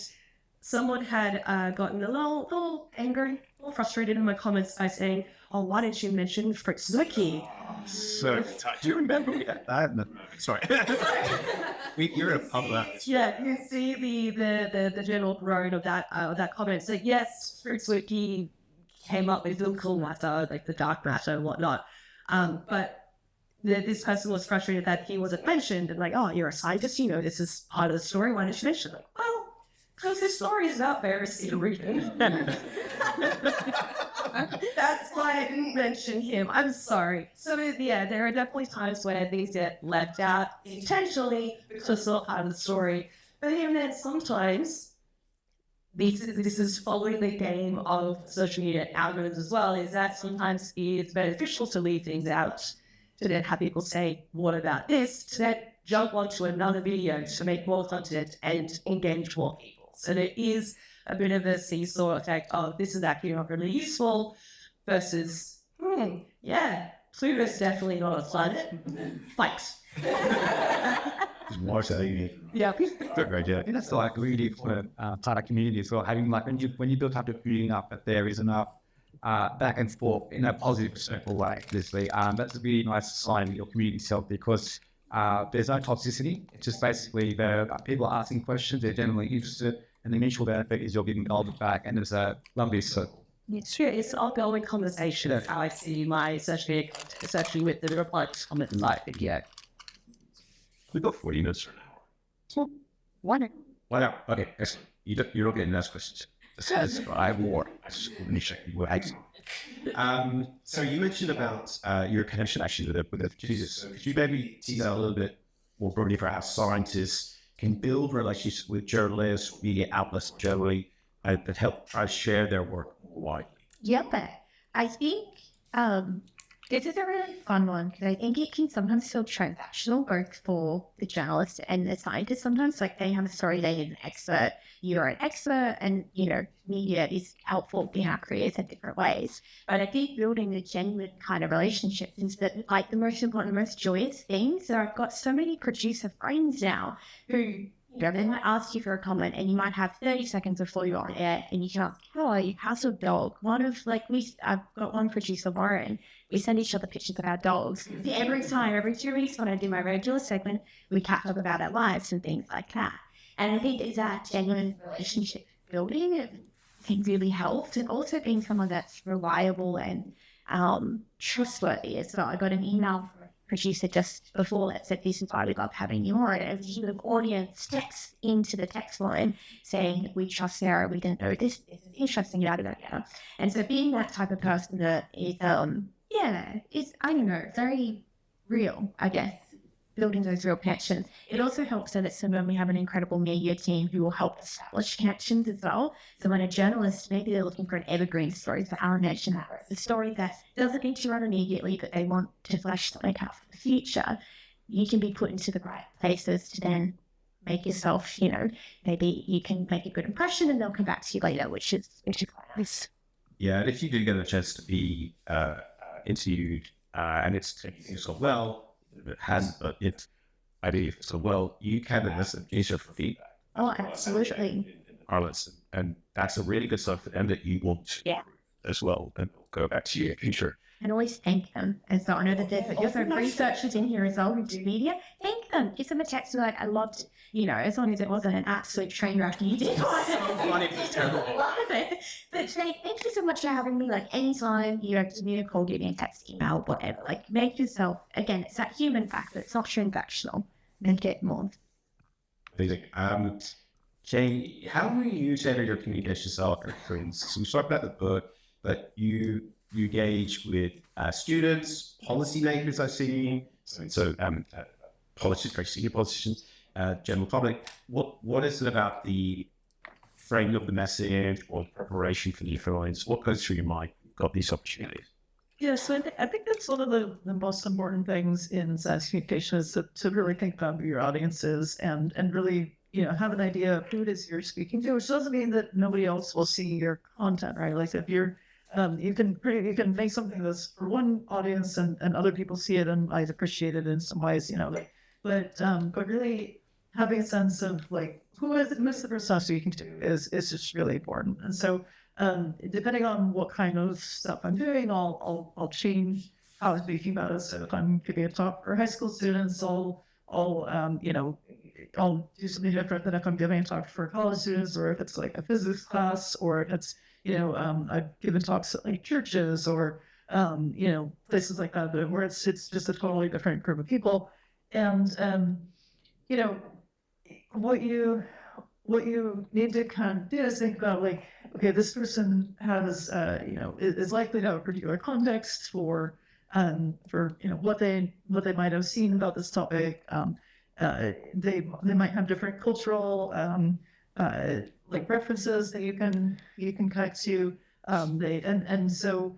Speaker 2: someone had gotten a little angry, a little frustrated in my comments by saying, "Oh, why didn't you mention Fritz Zwicky?"
Speaker 1: So, do you remember? Sorry. You're a public.
Speaker 2: Yeah, you see the general groan of that comment. So yes, Fritz Zwicky came up with the cool matter, like the dark matter and whatnot. But this person was frustrated that he wasn't mentioned, and like, "Oh, you're a scientist, you know this is part of the story. Why didn't you mention it?" Like, well, because this story is about Vera C. Rubin. That's why I didn't mention him. I'm sorry. So yeah, there are definitely times where these get left out intentionally because it's not part of the story. But even then, sometimes this is following the game of social media algorithms as well. Is that sometimes it's beneficial to leave things out to then have people say, "What about this?" to then jump onto another video to make more content and engage more people. So there is a bit of a seesaw effect of this is actually not really useful versus, yeah, Pluto's definitely not a planet. Thanks.
Speaker 1: It's more so you.
Speaker 2: Yeah.
Speaker 1: Right, yeah.
Speaker 4: And that's like really important part of community as well. Having like when you build up the community enough that there is enough back and forth in a positive circle way, obviously. That's a really nice sign of your community self because there's no toxicity. It's just basically the people are asking questions, they're generally interested, and the mutual benefit is you're getting gold back, and it's a lovely circle.
Speaker 2: It's true. It's an ongoing conversation of how I see my social media content, especially with the reply to comment and like video.
Speaker 1: We've got 40 minutes for now.
Speaker 2: Why not?
Speaker 1: Why not? Okay, excellent. You don't get next questions. I have more. So you mentioned about your connection actually with the producers. So could you maybe tease out a little bit more broadly for how scientists can build relationships with journalists, media outlets generally, that help try to share their work more widely?
Speaker 3: Yep. I think this is a really fun one because I think it can sometimes feel transactional both for the journalist and the scientist. Sometimes like they have a story, they need an expert, you're an expert, and you know, media is helpful in our careers in different ways. But I think building a genuine kind of relationship is that like the most important, most joyous thing. So I've got so many producer friends now who, you know, they might ask you for a comment and you might have 30 seconds before you're on air and you can ask, "How are you? How's your dog?" I've got one producer, Warren. We send each other pictures of our dogs. Every 2 weeks when I do my regular segment, we catch up about our lives and things like that. And I think it's that genuine relationship building I think really helped, and also being someone that's reliable and trustworthy as well. I got an email from a producer just before that said, "This is why we love having you on." And the audience texts into the text line saying, "We trust Sarah, we didn't know this is interesting, yada yada yada." And so being that type of person that is it's, I don't know, very real, I guess, building those real connections. It also helps that at Swinburne we have an incredible media team who will help establish connections as well. So when a journalist, maybe they're looking for an evergreen story for our nation, a story that doesn't need to run immediately, but they want to flesh something out for the future, you can be put into the right places to then make yourself, you know, maybe you can make a good impression and they'll come back to you later, which is quite nice.
Speaker 1: Yeah, and if you do get a chance to be interviewed and it's so well, it hasn't, but it's, I believe so well, you can investigate for feedback.
Speaker 3: Oh, absolutely.
Speaker 1: And that's a really good stuff for them that you want to as well, and go back to your future.
Speaker 3: And always thank them. And so I know that there's also researchers in here as well who do media. Thank them. Give them a text like, "I loved, you know, as long as it wasn't an absolute train wreck you did."
Speaker 1: So funny if it's terrible.
Speaker 3: But say, "Thank you so much for having me." Like anytime you have to give me a call, give me a text, email, whatever. Like make yourself, again, it's that human factor. It's not transactional. Make it more.
Speaker 1: Amazing. Jane, how do you tailor your communication style for friends? So we talked about the book, but you engage with students, policymakers I've seen, politicians, very senior politicians, general public. What is it about the framing of the message or preparation for the influence? What goes through your mind? You've got these opportunities.
Speaker 5: Yeah, so I think that's one of the most important things in science communication is to really think about who your audience is and really have an idea of who it is you're speaking to, which doesn't mean that nobody else will see your content, right? Like if you're, you can make something that's for one audience and other people see it and might appreciate it in some ways, but really having a sense of like who's the person I'm speaking to is just really important. And so depending on what kind of stuff I'm doing, I'll change how I'm speaking about it. So if I'm giving a talk for high school students, I'll do something different than if I'm giving a talk for college students, or if it's like a physics class, or if it's I've given talks at like churches or places like that where it's just a totally different group of people. And what you need to kind of do is think about like, okay, this person has is likely to have a particular context for what they might have seen about this topic. They might have different cultural like references that you can connect to. So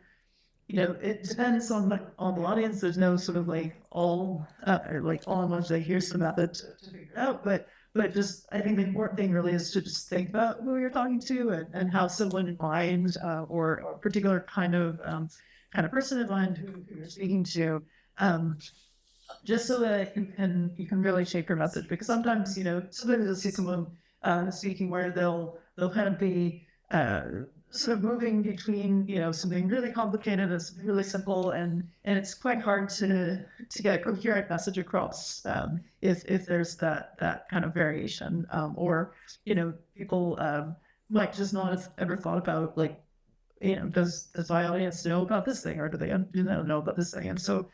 Speaker 5: it depends on the audience. There's no sort of like all in one day, here's the method to figure it out. But just I think the important thing really is to just think about who you're talking to and have someone in mind or a particular kind of person in mind who you're speaking to. Just so that you can really shape your message, because sometimes you'll see someone speaking where they'll kind of be sort of moving between something really complicated and something really simple, and it's quite hard to get a coherent message across if there's that kind of variation, or people might just not have ever thought about like does my audience know about this thing, or do they know about this thing? And so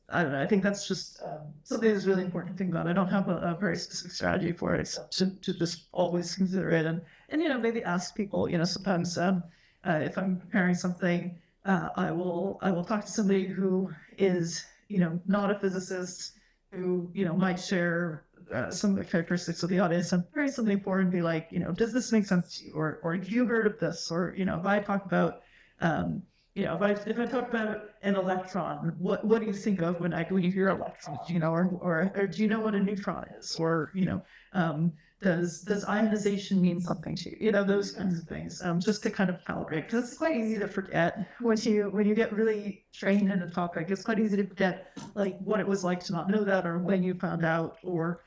Speaker 5: I don't know. I think that's just something that's really important to think about. I don't have a very specific strategy for it, except to just always consider it and maybe ask people. Sometimes if I'm preparing something, I will talk to somebody who is not a physicist, who might share some of the characteristics of the audience and prepare something for and be like, does this make sense to you, or have you heard of this, or if I talk about if I talk about an electron, what do you think of when you hear electron? Or do you know what a neutron is? Or does ionization mean something to you? Those kinds of things. Just to kind of calibrate, because it's quite easy to forget when you get really trained in a topic. It's quite easy to forget like what it was like to not know that, or when you found out, or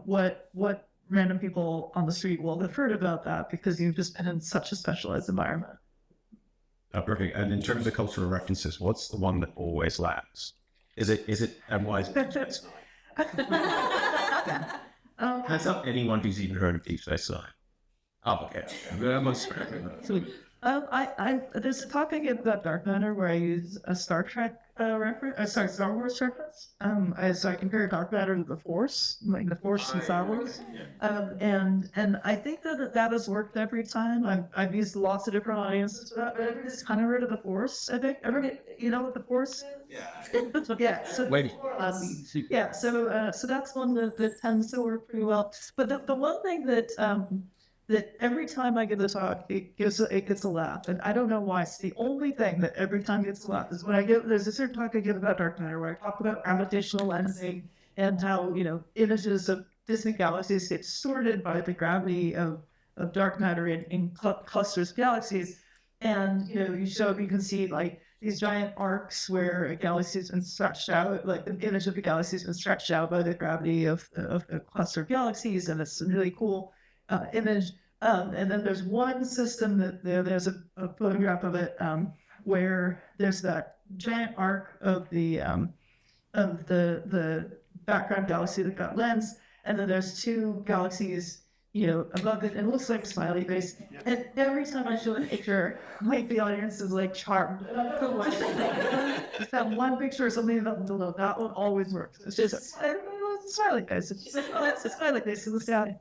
Speaker 5: what random people on the street will have heard about that because you've just been in such a specialized environment.
Speaker 1: Perfect. And in terms of cultural references, what's the one that always lands? Is it and why is it? Hands up anyone who's even heard of Deep Space Nine. Oh, okay.
Speaker 5: There's a topic about dark matter where I use a Star Trek reference. Star Wars reference. So I compare dark matter to the Force, like the Force in Star Wars. And I think that has worked every time. I've used lots of different audiences for that, but I've just kind of heard of the Force. I think what the Force is? Yeah. So so that's one that tends to work pretty well. But the one thing that every time I give the talk, it gets a laugh, and I don't know why. It's the only thing that every time gets a laugh is when there's a certain talk I give about dark matter where I talk about gravitational lensing and how images of distant galaxies get distorted by the gravity of dark matter in clusters of galaxies, and you can see like these giant arcs where a galaxy has been stretched out, like the image of the galaxy has been stretched out by the gravity of a cluster of galaxies, and it's a really cool image. And then there's one system that there's a photograph of it where there's that giant arc of the background galaxy that got lens, and then there's two galaxies above it, and it looks like a smiley face. And every time I show a picture, like the audience is like charmed. Just that one picture or something about below, that one always works. It's just a smiley face. It's a smiley face in the sky.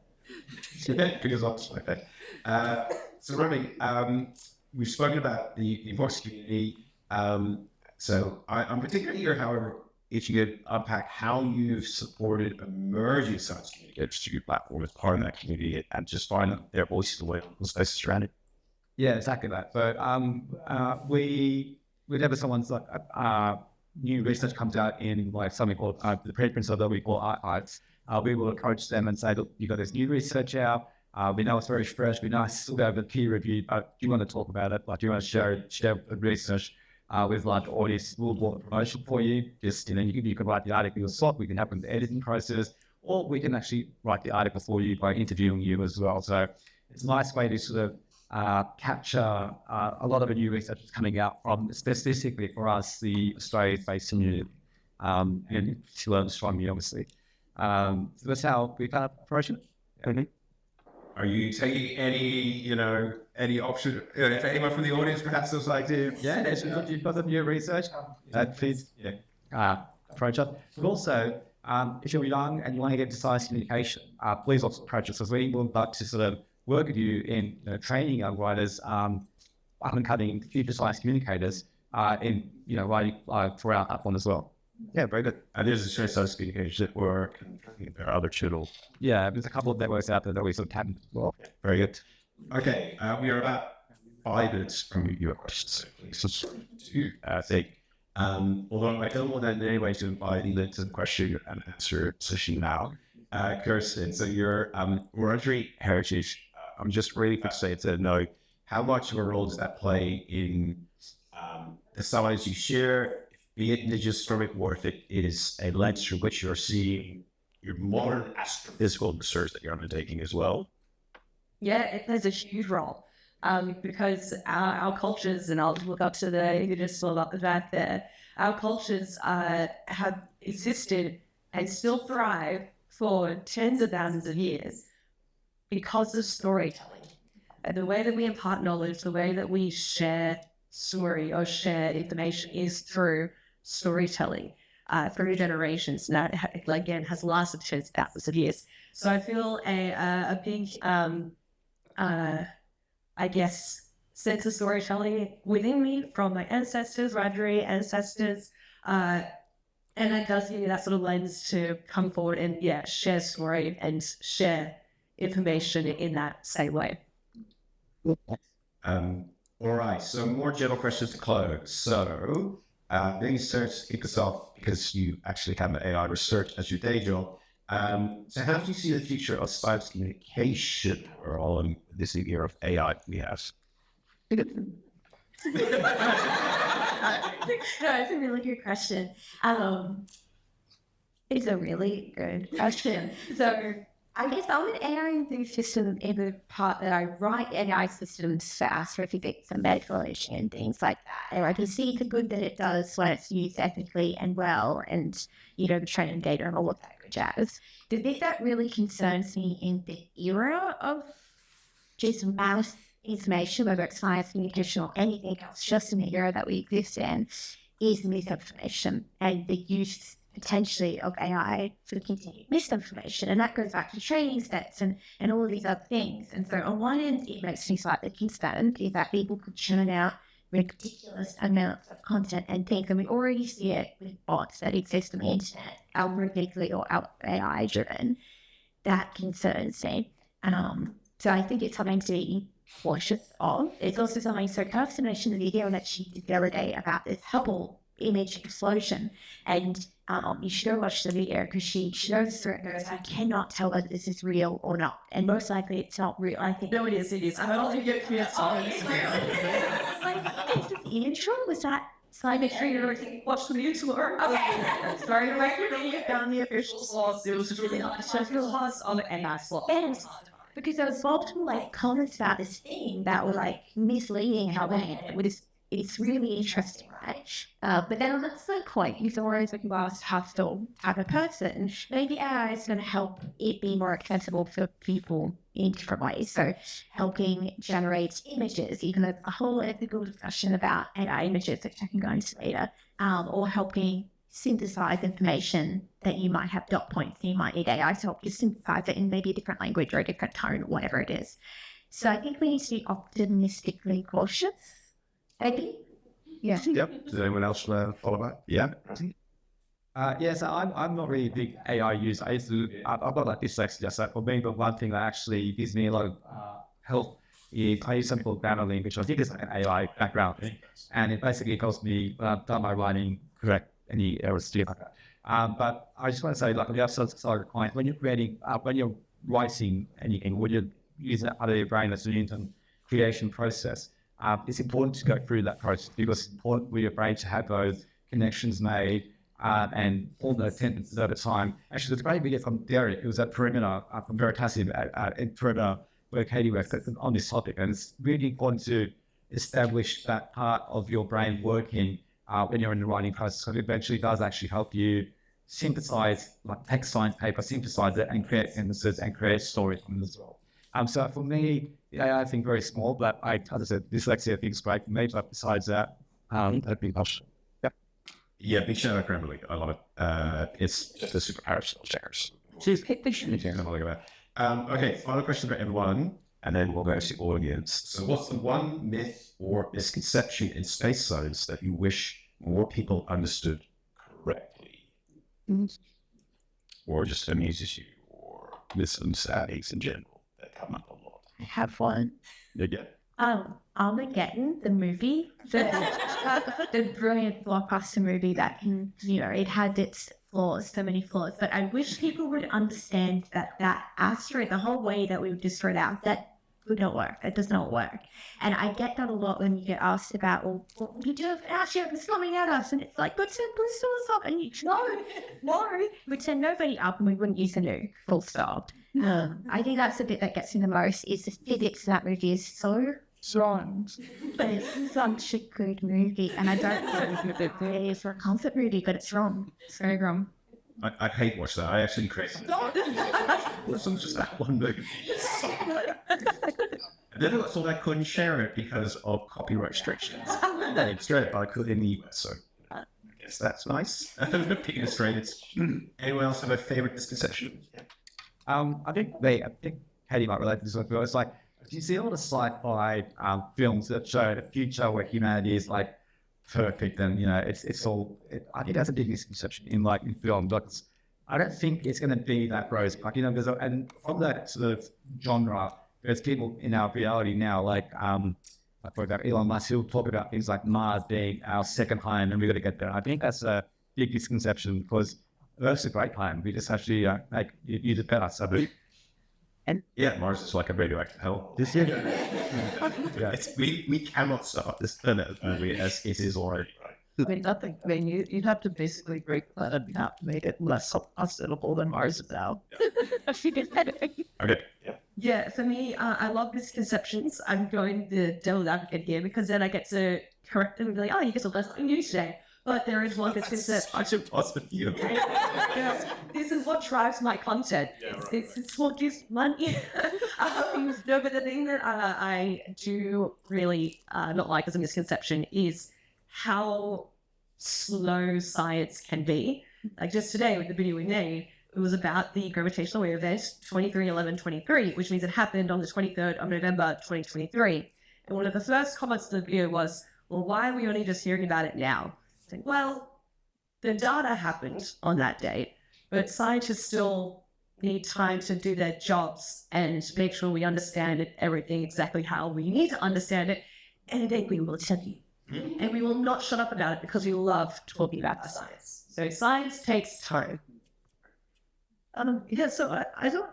Speaker 1: Because obviously, so Rami, we've spoken about the voice community. So I'm particularly here, however, if you could unpack how you've supported emerging science communicators to your platform as part of that community and just find their voices away on the space strategy.
Speaker 4: Yeah, exactly that. But whenever someone's like new research comes out in like something called the preprint that we call archives, we will approach them and say, look, you've got this new research out. We know it's very fresh. We know it's still over peer review, but do you want to talk about it? Like, do you want to share the research with large audience? We'll do a promotion for you. Just, you can write the article yourself. We can help with the editing process, or we can actually write the article for you by interviewing you as well. So it's a nice way to sort of capture a lot of the new research that's coming out from specifically for us, the Australia-based community, and to learn astronomy, obviously. So that's how we kind of approach it. Mm-hmm.
Speaker 1: Are you taking any option? If anyone from the audience perhaps does like to,
Speaker 4: if you've got some new research, please approach us. But also, if you're young and you want to get into science communication, please also approach us, because we would like to sort of work with you in training young writers, up-and-coming future science communicators, in writing for our platform as well.
Speaker 1: Yeah, very good. And there's a science communication network, and there are other channels.
Speaker 4: Yeah, there's a couple of networks out there that we sort of tap into as well.
Speaker 1: Very good. Okay, we are about 5 minutes from your questions. I think. Although I don't want to in any way to invite you into the question and answer session now. Kirsten, so your Wurundjeri heritage, I'm just really fascinated to know how much of a role does that play in the science you share, be it Indigenous astronomy, or if it is a lens through which you're seeing your modern astrophysical research that you're undertaking as well?
Speaker 2: Yeah, it plays a huge role because our cultures, and I'll look up to the Indigenous about the fact that our cultures have existed and still thrive for tens of thousands of years because of storytelling. And the way that we impart knowledge, the way that we share story or share information is through storytelling, through generations. Now, again, has lasted tens of thousands of years. So I feel a big, I guess, sense of storytelling within me from my ancestors, Wurundjeri ancestors, and it does give me that sort of lens to come forward and, share story and share information in that same way.
Speaker 1: All right, so more general questions to close. So maybe start to kick us off, because you actually have an AI research as your day job. So how do you see the future of science communication for all in this era of AI we have?
Speaker 3: No, it's a really good question. It's a really good question. So I guess I'm an AI enthusiast in the part that I write AI systems for astrophysics and medical imaging and things like that. And I can see the good that it does when it's used ethically and well, and the training data and all of that good jazz. The bit that really concerns me in the era of just mass information, whether it's science, communication, or anything else, just in the era that we exist in, is misinformation and the use potentially of AI for continued misinformation. And that goes back to training sets and all of these other things. And so on one end, it makes me slightly concerned is that people could churn out ridiculous amounts of content and things. And we already see it with bots that exist on the internet, algorithmically or AI driven. That concerns me. So I think it's something to be cautious of. It's also something, so Kirsten mentioned the video that she did the other day about this Hubble image explosion, and you should go watch the video, because she goes through it and goes, I cannot tell whether this is real or not, and most likely it's not real. I think
Speaker 2: No, it is. I don't think it can
Speaker 3: it's just intro. Was that Simon Trader?
Speaker 2: Watch the news more.
Speaker 3: Okay.
Speaker 2: Sorry to recommend you found the official source. It was really nice. So it was on the AI slot.
Speaker 3: Because there was multiple comments about this thing that were misleading how they it was. It's really interesting, right? But then on that same point, you always like glass half full type of person. Maybe AI is going to help it be more accessible for people in different ways. So helping generate images, even a whole ethical discussion about AI images, which I can go into later, or helping synthesize information that you might have dot points and you might need AI to help you synthesize it in maybe a different language or a different tone or whatever it is. So I think we need to be optimistically cautious. Maybe? Yeah.
Speaker 1: Yep. Does anyone else follow that? Yeah.
Speaker 4: So I'm not really a big AI user. I've got dyslexia, so for me, the one thing that actually gives me a lot of help is I use something called Grammarly, which I think is an AI background, and it basically helps me when I've done my writing, correct any errors. But I just want to say, like, on the other side of the coin, when you're creating, when you're writing anything, when you're using part of your brain as an internal creation process, it's important to go through that process because it's important for your brain to have those connections made and all those sentences at a time. Actually, there's a great video from Derek, who was at Perimeter, from Veritasium at Perimeter, where Katie works on this topic. And it's really important to establish that part of your brain working when you're in the writing process. So it eventually does actually help you synthesize, like text science paper, synthesize it and create sentences and create stories from it as well. So for me, I think very small, but as I said, dyslexia I think is great for me, but besides that, that'd be much.
Speaker 1: Yeah, big shout out Grammarly. I love it. It's just a super power skill shares. Okay, final question for everyone, and then we'll go to the audience. So what's the one myth or misconception in space science that you wish more people understood correctly? Or just amuses you, or misunderstandings in general that come up a lot?
Speaker 3: I have one.
Speaker 1: Yeah.
Speaker 3: Armageddon, the movie, the brilliant blockbuster movie that can, it had its flaws, so many flaws, but I wish people would understand that asteroid, the whole way that we would destroy that would not work. That does not work. And I get that a lot when you get asked about, well, what would you do if an asteroid was coming at us? And it's like, but send boosters up. And you no. We'd send nobody up and we wouldn't use a nuke, full stop. I think that's the bit that gets me the most, is the physics of that movie is so strong. But it's such a good movie. And I don't think it really is for a comfort movie, but it's wrong. It's very wrong.
Speaker 1: I hate watch that. I actually crazy. It's just that one movie. And then I thought I couldn't share it because of copyright restrictions. It's great, but I could in the US, so I guess that's nice. Picking Australia. Anyone else have a favorite misconception?
Speaker 4: I think Katie might relate to this one. It's like, you see all the sci-fi films that show the future where humanity is like perfect, and it's all. I think that's a big misconception in film. But I don't think it's going to be that rose. And from that sort of genre, there's people in our reality now, for example, Elon Musk, he'll talk about things like Mars being our second home, and we've got to get there. I think that's a big misconception because Earth's a great home. We just actually use it better. So.
Speaker 1: And Mars is like a radioactive hell. We cannot stop this planet as it is already.
Speaker 5: Nothing. You'd have to basically break the planet in half to make it less hospitable than Mars is now.
Speaker 1: Okay.
Speaker 2: Yeah, for me, I love misconceptions. I'm going the devil's advocate here because then I get to correct them and be like, oh, you get to learn something new today. But there is one misconception.
Speaker 1: I should toss with you.
Speaker 2: This is what drives my content. It's what gives money. No, but the thing that I do really not like as a misconception is how slow science can be. Like just today with the video we made, it was about the gravitational wave event 231123, which means it happened on the 23rd of November 2023. And one of the first comments in the video was, well, why are we only just hearing about it now? Well, the data happened on that date, but scientists still need time to do their jobs and make sure we understand everything exactly how we need to understand it. And then we will tell you. And we will not shut up about it because we love talking about the science. So science takes time.
Speaker 5: So I don't.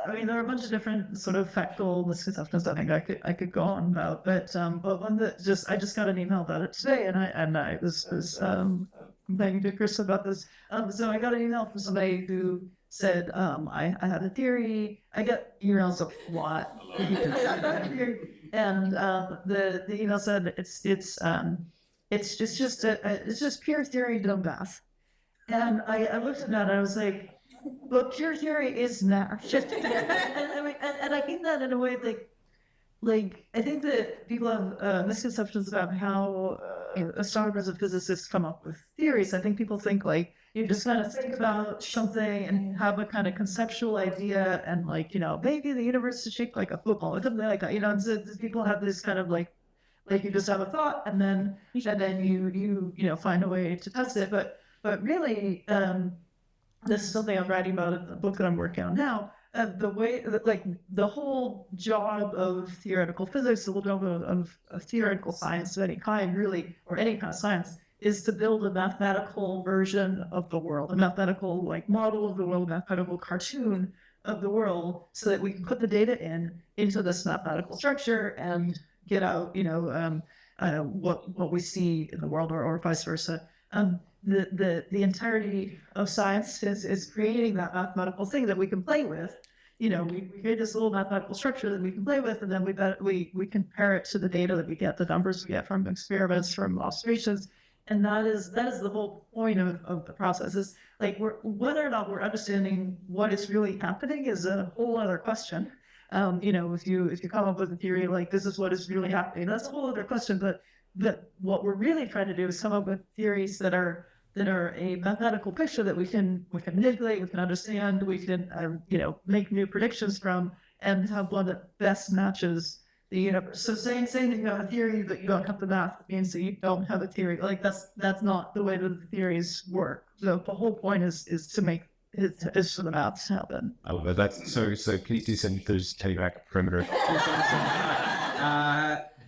Speaker 5: I mean, there are a bunch of different sort of factual misconceptions I think I could go on about, but one that I just got an email about it today, and I was complaining to Kirsten about this. So I got an email from somebody who said I had a theory. I get emails a lot, and the email said it's just pure theory dumbass, and I looked at that and I was like, but pure theory is not. and I mean that in a way like I think that people have misconceptions about how astronomers and physicists come up with theories. I think people think like you just kind of think about something and have a kind of conceptual idea and maybe the universe is shaped like a football or something like that. So people have this kind of like you just have a thought and then you find a way to test it. But really. This is something I'm writing about in the book that I'm working on now. The way that, the whole job of theoretical physics, the whole job of theoretical science of any kind, really, or any kind of science, is to build a mathematical version of the world, a mathematical like model of the world, a mathematical cartoon of the world, so that we can put the data into this mathematical structure and get out, what we see in the world, or vice versa. The entirety of science is creating that mathematical thing that we can play with. We create this little mathematical structure that we can play with, and then we compare it to the data that we get, the numbers we get from experiments, from observations, and that is the whole point of the process. Is like whether or not we're understanding what is really happening is a whole other question. If you come up with a theory like this is what is really happening, that's a whole other question. But what we're really trying to do is come up with theories that are a mathematical picture that we can manipulate, we can understand, we can make new predictions from, and have one that best matches the universe. So saying that you have a theory but you don't have the math means that you don't have a theory. Like that's not the way that the theories work. So the whole point is to make is for the maths to happen.
Speaker 1: Oh, but that's so. Can you do some those Katie Mack perimeter?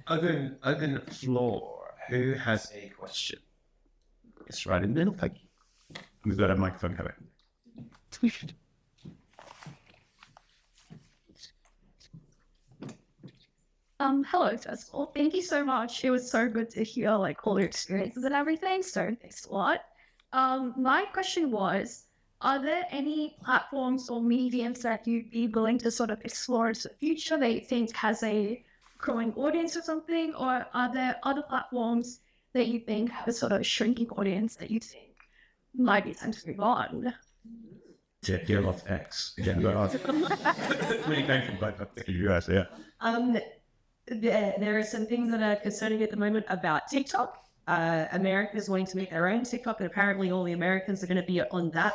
Speaker 1: Open floor. Who has a question? It's right in the middle. Thank you. We've got a microphone coming.
Speaker 3: Hello, first of all, thank you so much. It was so good to hear all your experiences and everything. So thanks a lot. My question was, are there any platforms or mediums that you'd be willing to sort of explore into the future that you think has a growing audience or something? Or are there other platforms that you think have a sort of shrinking audience that you think might be time to move on?
Speaker 1: Yeah, get off X. Yeah, really thankful, but the US, yeah.
Speaker 2: There are some things that are concerning at the moment about TikTok. America is wanting to make their own TikTok, and apparently all the Americans are going to be on that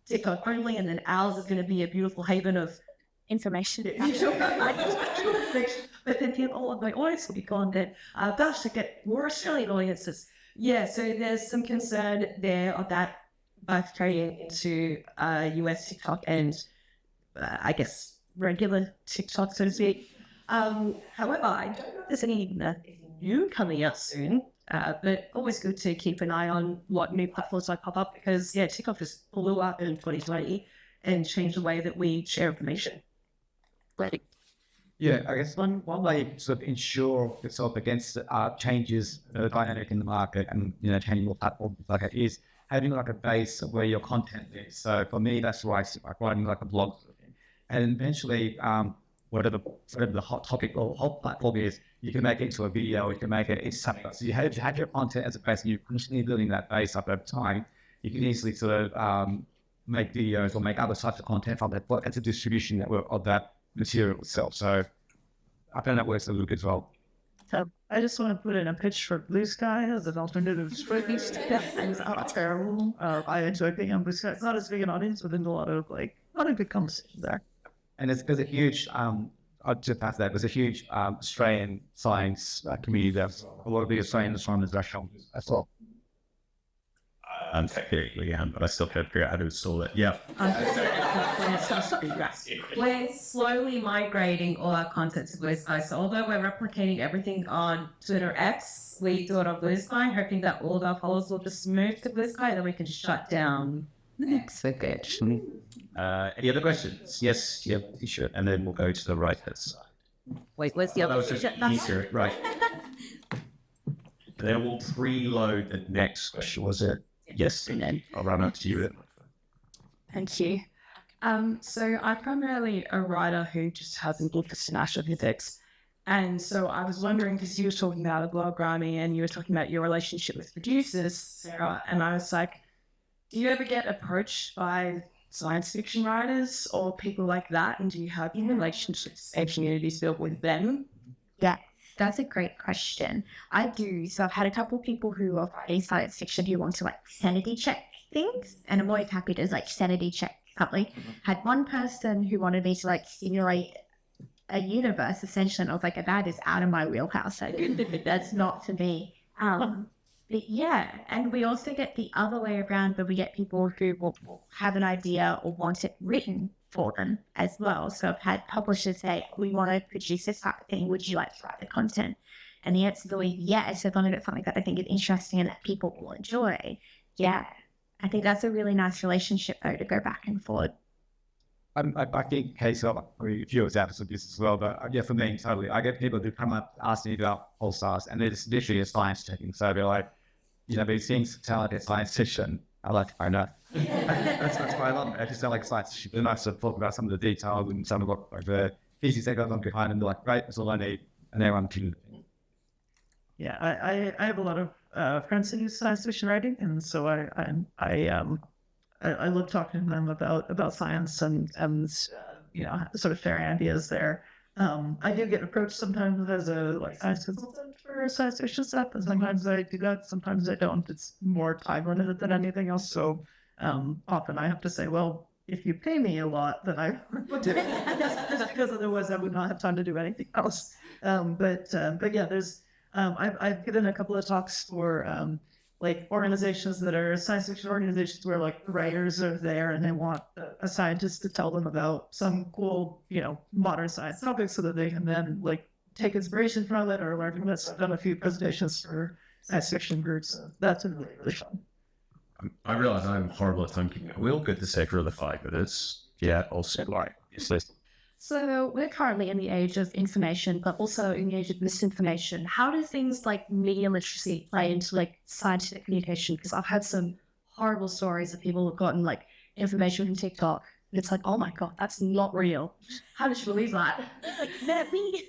Speaker 2: TikTok only, and then ours is going to be a beautiful haven of
Speaker 3: information.
Speaker 2: But then all of my audience will be gone. Then, gosh, to get more Australian audiences. Yeah, so there's some concern there of that carrying into US TikTok and I guess regular TikTok, so to speak. However, I don't know if there's any new coming out soon, but always good to keep an eye on what new platforms might pop up because, yeah, TikTok just blew up in 2020 and changed the way that we share information. Ready?
Speaker 4: Yeah, I guess one way to sort of ensure yourself against changes dynamic in the market and changing your platform like it is having like a base of where your content is. So for me, that's why I'm writing like a blog, and eventually, whatever the hot topic or hot platform is, you can make it into a video, you can make it into something else. So you have your content as a base, and you're constantly building that base up over time. You can easily sort of make videos or make other types of content from that. It's a distribution network of that material itself. So I found that works a little bit as well.
Speaker 5: So I just want to put in a pitch for Blue Sky as an alternative streaming. It's not terrible. I enjoy being on Blue Sky. It's not as big an audience, but there's a lot of good conversation there.
Speaker 4: And there's a huge, I'll just pass that, there's a huge Australian science community there. A lot of the Australian astronomers are shown as well.
Speaker 1: Technically, but I still can't figure out how to install it. Yeah.
Speaker 2: We're slowly migrating all our content to Blue Sky. So although we're replicating everything on Twitter X, we do it on Blue Sky, hoping that all of our followers will just move to Blue Sky, and then we can shut down the next page.
Speaker 1: Any other questions? Yes, yeah, t-shirt, and then we'll go to the right-hand side.
Speaker 2: Wait, where's the other
Speaker 1: t-shirt? Right. Then we'll preload the next question. Was it? Yes, I'll run up to you.
Speaker 2: Thank you. So I'm primarily a writer who just has an interest in astrophysics. And so I was wondering, because you were talking about a blog, Rami, and you were talking about your relationship with producers, Sarah, and I was like, do you ever get approached by science fiction writers or people like that? And do you have relationships and communities built with them?
Speaker 3: Yeah, that's a great question. I do. So I've had a couple of people who are writing science fiction who want to sanity check things, and I'm always happy to sanity check something. Had one person who wanted me to simulate a universe essentially, and I was like, that is out of my wheelhouse. That's not for me. But yeah, and we also get the other way around, where we get people who will have an idea or want it written for them as well. So I've had publishers say, we want to produce this type of thing, would you like to write the content? And the answer is always yes, as long as it's something that I think is interesting and that people will enjoy. Yeah, I think that's a really nice relationship, though, to go back and forth.
Speaker 4: I think Kate's got a few examples of this as well, but yeah, for me, totally. I get people who come up asking me about pulsars, and it's literally a science checking. So they're like, these things sound like a science fiction. I like to find out. That's why I love it. I just sound like science fiction. They're nice to talk about some of the details and some of what like the physics that goes on behind, and they're like, right, that's all I need. And everyone can.
Speaker 5: Yeah, I have a lot of friends who do science fiction writing, and so I love talking to them about science and sort of sharing ideas there. I do get approached sometimes as a science consultant for science fiction stuff, and sometimes I do that, sometimes I don't. It's more time limited than anything else. So often I have to say, well, if you pay me a lot, then I would do it, because otherwise I would not have time to do anything else. But yeah, there's I've given a couple of talks for organizations that are science fiction organizations where the writers are there and they want a scientist to tell them about some cool, modern science topic so that they can then take inspiration from it or learn from it. So I've done a few presentations for science fiction groups. That's been really, really fun.
Speaker 1: I realize I'm horrible at time keeping. We'll get the sector of the 5 minutes. Yeah, also like it's
Speaker 2: So we're currently in the age of information, but also in the age of misinformation. How do things like media literacy play into scientific communication? Because I've had some horrible stories of people who've gotten information from TikTok. And it's like, oh my God, that's not real. How did you believe that? That me.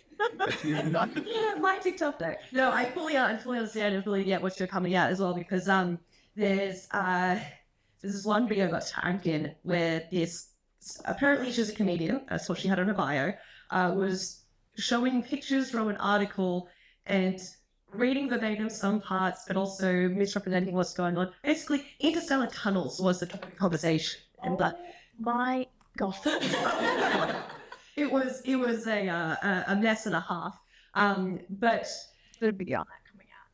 Speaker 2: Yeah, my TikTok though. No, I fully understand and fully get what you're coming at as well, because there's this one video got tagged in where apparently she's a comedian, that's what she had on her bio, was showing pictures from an article and reading verbatim some parts, but also misrepresenting what's going on. Basically, interstellar tunnels was the topic of conversation. And
Speaker 3: My God.
Speaker 2: it was a mess and a half. But
Speaker 3: There'd be on that coming out.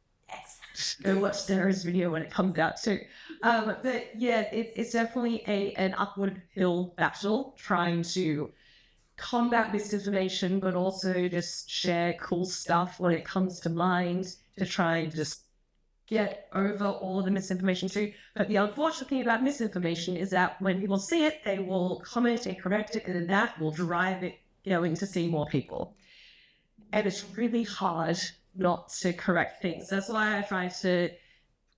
Speaker 2: yes, go watch Sarah's video when it comes out too. But yeah, it's definitely an upward hill battle trying to combat misinformation, but also just share cool stuff when it comes to mind to try and just get over all the misinformation too. But the unfortunate thing about misinformation is that when people see it, they will comment and correct it, and then that will drive it going to see more people. And it's really hard not to correct things. That's why I try to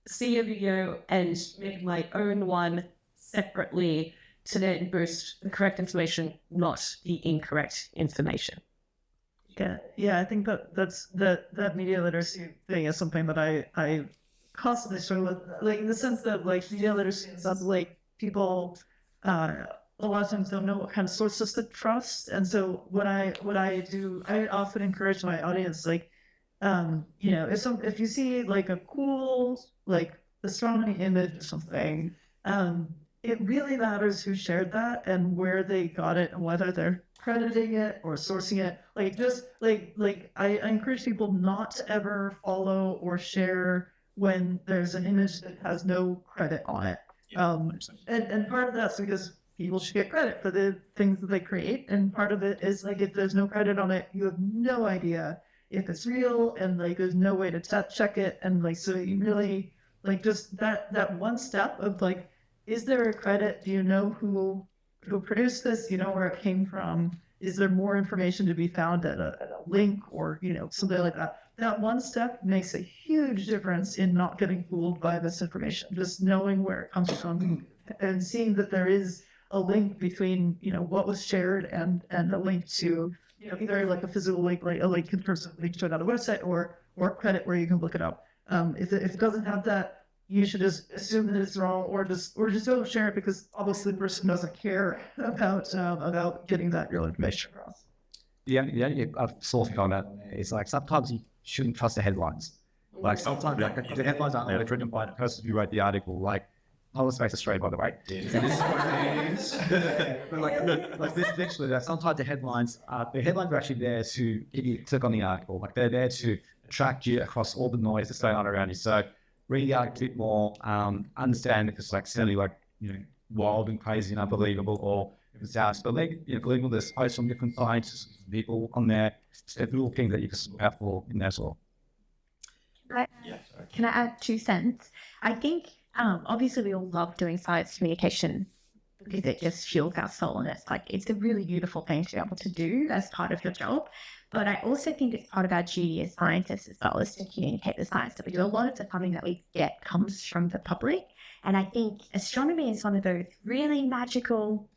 Speaker 2: see a video and make my own one separately to then boost the correct information, not the incorrect information.
Speaker 5: Yeah, I think that media literacy thing is something that I constantly struggle with, in the sense that media literacy sounds like people a lot of times don't know what kind of sources to trust, and so what I do, I often encourage my audience if you see a cool astronomy image or something, it really matters who shared that and where they got it and whether they're crediting it or sourcing it. I encourage people not to ever follow or share when there's an image that has no credit on it. And part of that's because people should get credit for the things that they create, and part of it is if there's no credit on it, you have no idea if it's real, and there's no way to check it, and so you really just that one step of is there a credit? Do you know who produced this? Do you know where it came from? Is there more information to be found at a link or something like that? That one step makes a huge difference in not getting fooled by this information. Just knowing where it comes from and seeing that there is a link between what was shared and a link to either a physical link, a link in terms of link to another website, or credit where you can look it up. If it doesn't have that, you should just assume that it's wrong, or just don't share it, because obviously the person doesn't care about getting that real information across.
Speaker 4: The only source on that is sometimes you shouldn't trust the headlines. Sometimes the headlines aren't written by the person who wrote the article. I was based Australia, by the way. But literally, sometimes the headlines are actually there to get you to click on the article. They're there to attract you across all the noise that's going on around you. So read the article a bit more, understand if it's certainly wild and crazy and unbelievable, or if it's out. But believable, there's posts from different scientists, people on there. It's a little thing that you can look out for in there as well.
Speaker 3: Can I add 2 cents? I think obviously we all love doing science communication because it just fuels our soul, and it's a really beautiful thing to be able to do as part of your job. But I also think it's part of our duty as scientists as well as to communicate the science that we do. A lot of the funding that we get comes from the public, and I think astronomy is one of those really magical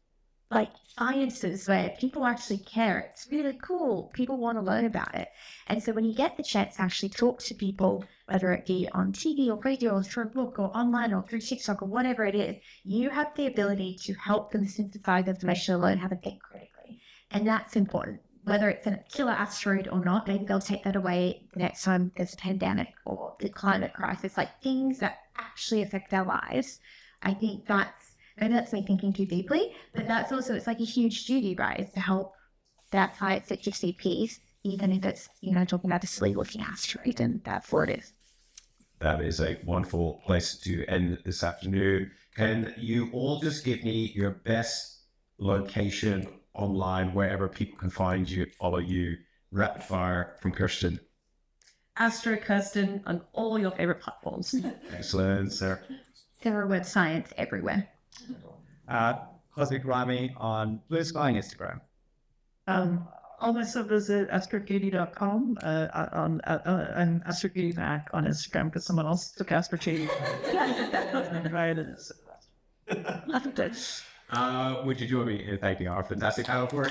Speaker 3: sciences where people actually care. It's really cool. People want to learn about it. And so when you get the chance to actually talk to people, whether it be on TV or radio or through a book or online or through TikTok or whatever it is, you have the ability to help them synthesize information and learn how to think critically. And that's important. Whether it's a killer asteroid or not, maybe they'll take that away the next time there's a pandemic or the climate crisis, things that actually affect our lives. I think maybe that's me thinking too deeply, but that's also, it's a huge duty, right? Is to help that science literacy piece, even if it's, talking about a silly looking asteroid, and that's what it is.
Speaker 1: That is a wonderful place to end this afternoon. Can you all just give me your best location online, wherever people can find you, follow you, rapid fire from Kirsten?
Speaker 2: Astro Kirsten on all your favorite platforms.
Speaker 1: Excellent, Sarah.
Speaker 3: Sara Webb Science everywhere.
Speaker 4: Cosmic Rami on Blue Sky and Instagram.
Speaker 5: All my stuff is at astrokatie.com, and Astro Katie Mack on Instagram because someone else took Astro Katie. Right, it is.
Speaker 1: Would you join me in thanking our fantastic panel for